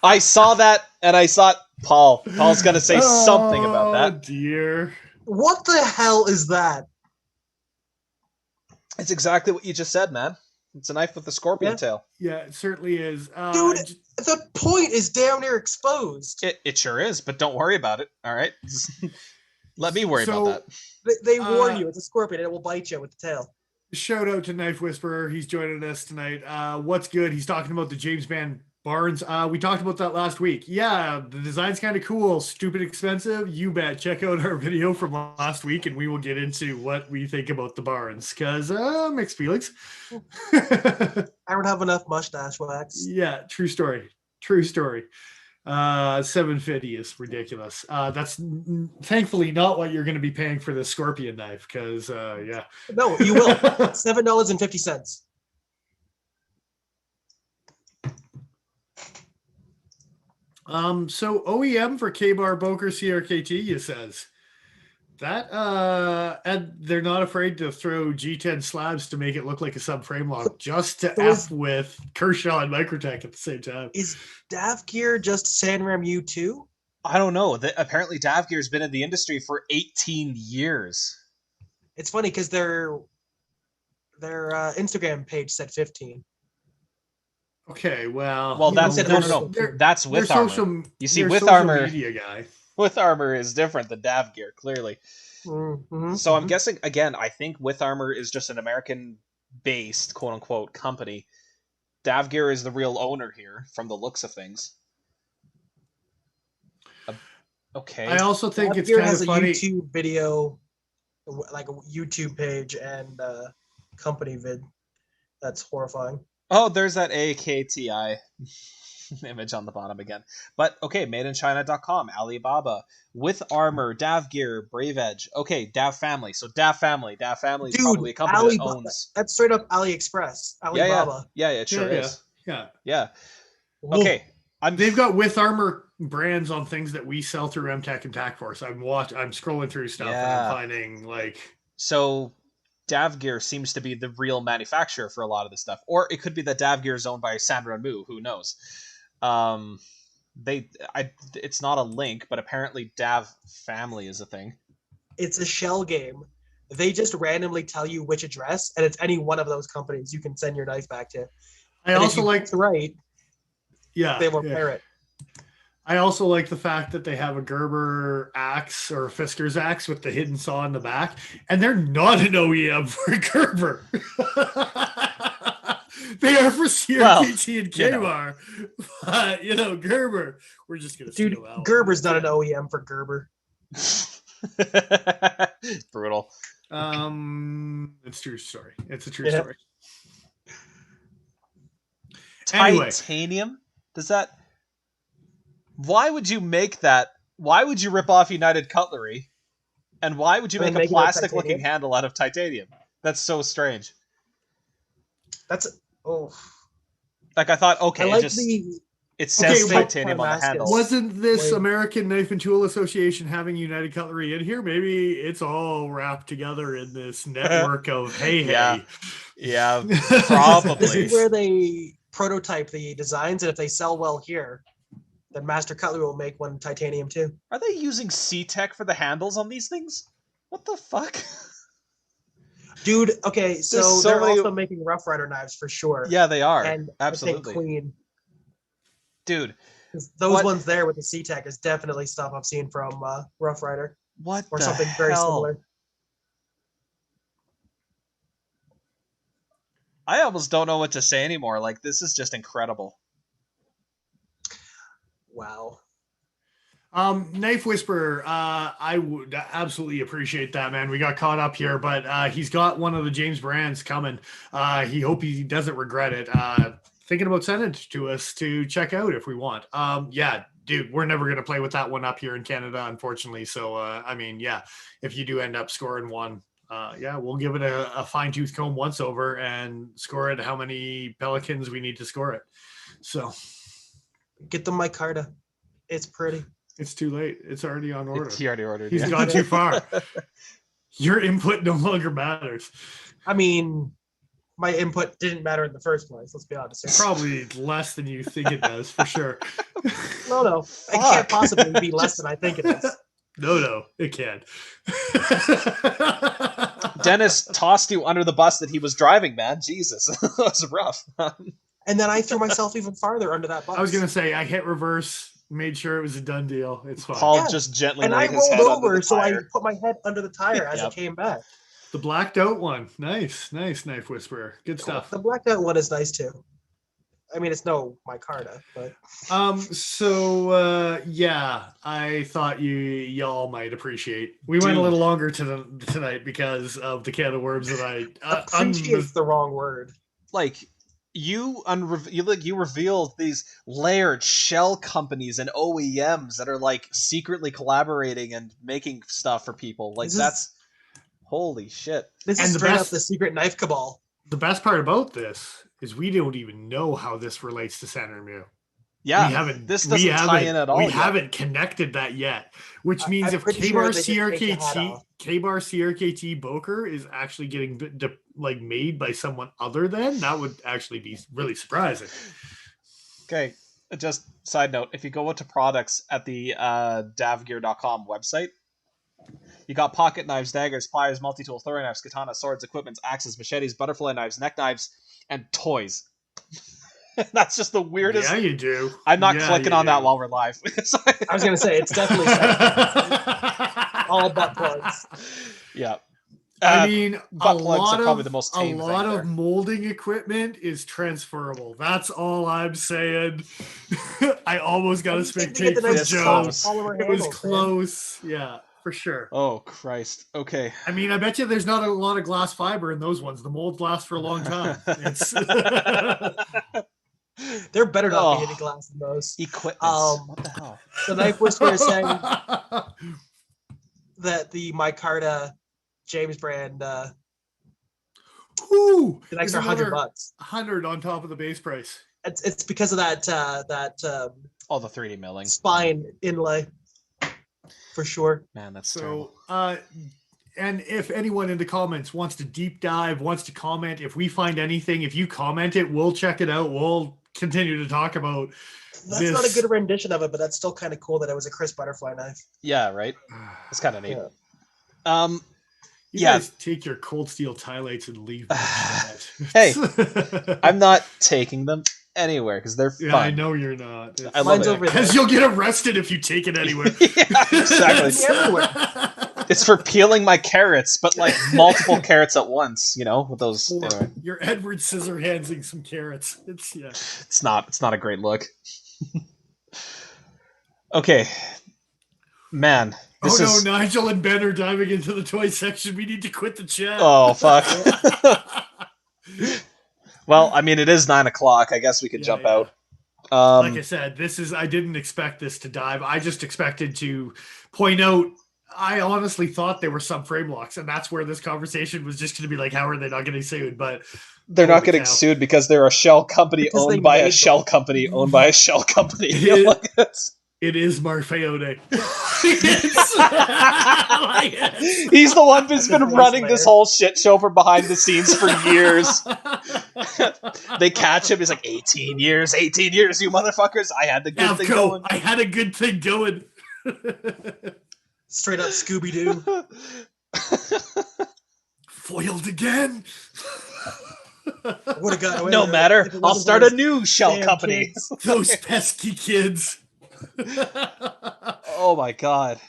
I saw that, and I thought, Paul's going to say something about that. Oh, dear. What the hell is that? It's exactly what you just said, man. It's a knife with a scorpion tail. Yeah, it certainly is. Dude, the point is damn near exposed. It sure is, but don't worry about it, all right? Let me worry about that. They warn you, it's a scorpion, and it will bite you with the tail. Shout out to Knife Whisperer. He's joining us tonight. What's good? He's talking about the James Band Barnes. We talked about that last week. Yeah, the design's kind of cool. Stupid expensive. You bet. Check out our video from last week, and we will get into what we think about the Barnes. Because mixed feelings. I don't have enough mustache wax. Yeah, true story. True story. $750 is ridiculous. That's thankfully not what you're going to be paying for the scorpion knife. Because yeah. No, you will. $7.50. So OEM for K-Bar Boker CRKT, you says that and they're not afraid to throw G10 slabs to make it look like a subframe lock just to F with Kershaw and Microtech at the same time. Is Davgear just Sanram U2? I don't know. Apparently Davgear's been in the industry for 18 years. It's funny because their Instagram page said 15. Okay, well, that's no. That's With Armor. You see, With Armor, media guy. With Armor is different than Davgear, clearly. Mm-hmm. So I'm guessing again. I think With Armor is just an American-based, quote unquote, company. Davgear is the real owner here, from the looks of things. Okay. I also think Davgear it's kind has of funny. A YouTube video, like a YouTube page and company vid. That's horrifying. Oh, there's that AKTI image on the bottom again. But, okay, madeinchina.com, Alibaba, With Armor, Davgear, Brave Edge. Okay, Dav Family. So Dav Family. Dav Family is probably a company that owns... That's straight up AliExpress. Alibaba. Yeah, it sure is. Yeah. Yeah. Okay, They've got with armor brands on things that we sell through MTech and TAC Force. I'm scrolling through stuff and I'm finding like. So Davgear seems to be the real manufacturer for a lot of this stuff, or it could be that Davgear is owned by Sandra and Moo. Who knows? It's not a link, but apparently Dav Family is a thing. It's a shell game. They just randomly tell you which address, and it's any one of those companies you can send your knife back to. I also like the right. Yeah, they will repair it. I also like the fact that they have a Gerber axe or a Fisker's axe with the hidden saw in the back, and they're not an OEM for Gerber. They are for CRKT and Kmart. But, Gerber, we're just going to steal that. Gerber's not an OEM for Gerber. Brutal. It's a true story. It's a true story. Titanium? Anyway. Does that... Why would you make that? Why would you rip off United Cutlery? And why would you make a plastic-looking handle out of titanium? That's so strange. Like I thought, okay, I it says titanium on the handle. Wasn't this American Knife and Tool Association having United Cutlery in here? Maybe it's all wrapped together in this network of hey. Yeah, probably. This is where they prototype the designs, and if they sell well here, then Master Cutlery will make one titanium too. Are they using C-Tech for the handles on these things? What the fuck? Dude, okay, so they're also making Rough Rider knives for sure. Yeah, they are. And absolutely. I think Queen. Dude. Those ones there with the C-Tech is definitely stuff I've seen from Rough Rider. Or something very similar. I almost don't know what to say anymore. Like, this is just incredible. Wow. Knife Whisperer, I would absolutely appreciate that, man. We got caught up here, but he's got one of the James brands coming. He doesn't regret it. Thinking about sending it to us to check out if we want. Yeah, dude, we're never going to play with that one up here in Canada, unfortunately. So, if you do end up scoring one, we'll give it a fine-tooth comb once over and score it how many Pelicans we need to score it. So get the micarta. It's pretty. It's too late. It's already on order. He already ordered. He's gone too far. Your input no longer matters. I mean, my input didn't matter in the first place. Let's be honest. Probably less than you think it does, for sure. No. It can't possibly be less than I think it is. No, it can't. Dennis tossed you under the bus that he was driving, man. Jesus. That was rough. And then I threw myself even farther under that bus. I was going to say, I hit reverse, made sure it was a done deal. It's fine. Paul just gently and laid I his head rolled over, under the so I tire. put my head under the tire as it came back. The blacked out one. Nice, Knife Whisperer. Good stuff. The blacked out one is nice too. I mean, it's no micarta, but I thought y'all might appreciate. We went a little longer tonight because of the can of worms that I appreciate's the wrong word. Like you revealed these layered shell companies and OEMs that are like secretly collaborating and making stuff for people. Like holy shit. This is straight up the secret knife cabal. The best part about this is we don't even know how this relates to Saturn Mew. Yeah, this doesn't tie in at all. We haven't connected that yet, which means if K-Bar CRKT Boker is actually getting made by someone other than, that would actually be really surprising. Okay, just side note, if you go to products at the davgear.com website, you got pocket knives, daggers, pliers, multi-tool, throwing knives, katana, swords, equipments, axes, machetes, butterfly knives, neck knives, and toys. That's just the weirdest. Yeah, you do. I'm not clicking on that while we're live. I was going to say, it's definitely all butt plugs. Yeah. I mean, butt plugs are probably the most tame thing. A lot of molding equipment is transferable. That's all I'm saying. I almost got a spectate for Joe. It was close. Man. Yeah. For sure. Oh, Christ. Okay. I mean, I bet you there's not a lot of glass fiber in those ones. The molds last for a long time. There better not be any glass in those. Equipment. What the hell? The Knife Whisperer is saying that the micarta James brand the next are $100. 100 on top of the base price. It's because of that All the 3D milling. spine inlay, for sure. Man, that's terrible. So, and if anyone in the comments wants to deep dive, wants to comment, if we find anything, if you comment it, we'll check it out. We'll continue to talk about That's this. not a good rendition of it, but that's still kind of cool that it was a crisp butterfly knife. Yeah, right. It's kind of neat. Yeah. You Yeah. guys take your cold steel Tylates and leave. Hey, I'm not taking them anywhere because they're fun. Yeah, I know you're not. I love Mine's it. over there. Because you'll get arrested if you take it anywhere. Yeah, exactly. It's for peeling my carrots, but like multiple carrots at once. You know, with those. Or Anyway, you're Edward Scissorhandsing some carrots. It's yeah. it's not a great look. Okay, man. This is... Nigel and Ben are diving into the toy section. We need to quit the chat. Oh fuck. Well, I mean, it is 9:00. I guess we could jump out. Like I said, I didn't expect this to dive. I just expected to point out, I honestly thought they were subframe locks, and that's where this conversation was just going to be like, how are they not getting sued? But they're not getting sued because they're a shell company Because they owned by a made shell company owned by a shell company. It is Marfeone. He's the one who's been running this whole shit show from behind the scenes for years. They catch him. He's like, 18 years, you motherfuckers. I had the good thing going. I had a good thing going. Straight up Scooby-Doo. Foiled again. Would have got away No with it matter. if it I'll wasn't start for a those new shell damn company. kids. Those pesky kids. Oh my god.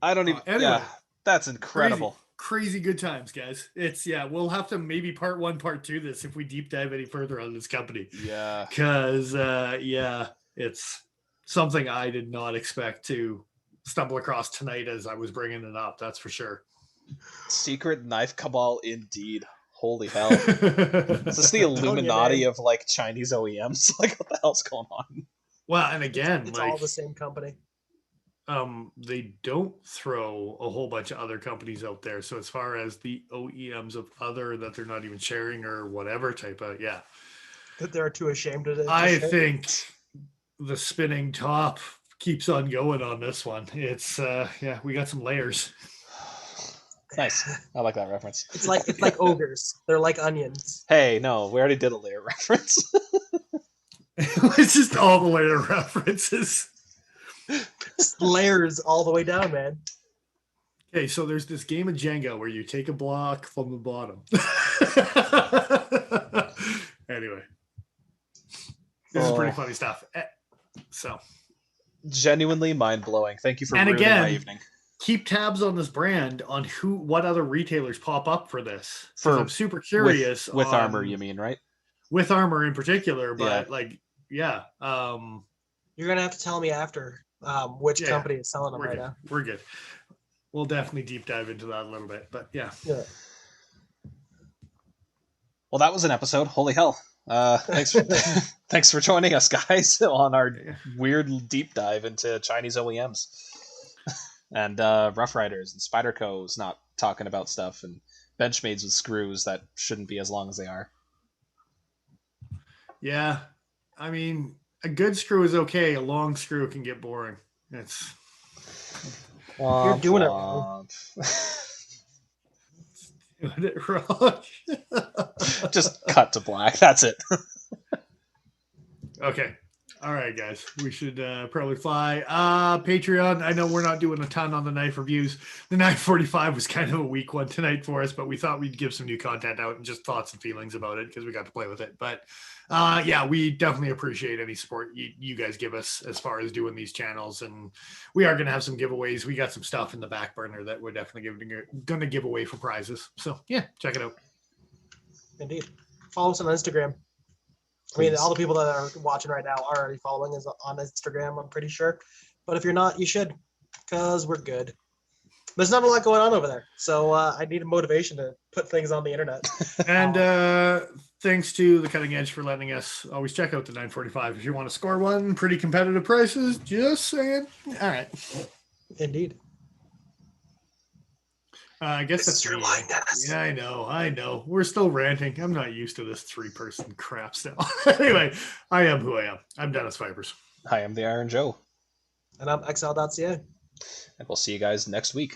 I don't even. Anyway, yeah, that's incredible. Crazy good times, guys. It's we'll have to maybe part 1, part 2 this if we deep dive any further on this company. Yeah. Because it's something I did not expect to stumble across tonight as I was bringing it up. That's for sure. Secret knife cabal, indeed. Holy hell! Is this the Illuminati of like Chinese OEMs? Like, what the hell's going on? Well, and again, it's like, all the same company. they don't throw a whole bunch of other companies out there. So as far as the OEMs of other that they're not even sharing or whatever type of, That they're too ashamed of it. I think the spinning top keeps on going on this one. It's we got some layers. Nice. I like that reference. It's like ogres. They're like onions. Hey, no, we already did a layer reference. It's just all the layer references. Just layers all the way down, man. Okay, so there's this game of Jenga where you take a block from the bottom. Anyway, this is pretty funny stuff. So, genuinely mind-blowing. Thank you for and ruining my again, evening. keep tabs on this brand on what other retailers pop up for this. I'm super curious. With Armor, you mean, right? With Armor in particular, but You're gonna have to tell me after which company is selling them right now. We're good. We'll definitely deep dive into that a little bit, but yeah. Well, that was an episode. Holy hell! Thanks for joining us, guys, on our weird deep dive into Chinese OEMs and Rough Riders and Spyderco's not talking about stuff and Benchmades with screws that shouldn't be as long as they are. Yeah, I mean, a good screw is okay. A long screw can get boring. You're doing it wrong. Doing it wrong. Just cut to black. That's it. Okay. All right, guys. We should probably fly. Patreon. I know we're not doing a ton on the knife reviews. The 945 was kind of a weak one tonight for us, but we thought we'd give some new content out and just thoughts and feelings about it because we got to play with it. But we definitely appreciate any support you guys give us as far as doing these channels. And we are going to have some giveaways. We got some stuff in the back burner that we're definitely going to give away for prizes. So, check it out. Indeed. Follow us on Instagram. Please. I mean, all the people that are watching right now are already following us on Instagram, I'm pretty sure. But if you're not, you should, because we're good. There's not a lot going on over there. So I need a motivation to put things on the internet. And thanks to The Cutting Edge for letting us always check out the 945. If you want to score one, pretty competitive prices, just saying. All right. Indeed. I guess This that's is your me. line, Dennis. Yeah, I know. We're still ranting. I'm not used to this 3-person crap still. Anyway, I am who I am. I'm Dennis Vipers. Hi, I'm the Iron Joe, And I'm XL.ca. and we'll see you guys next week.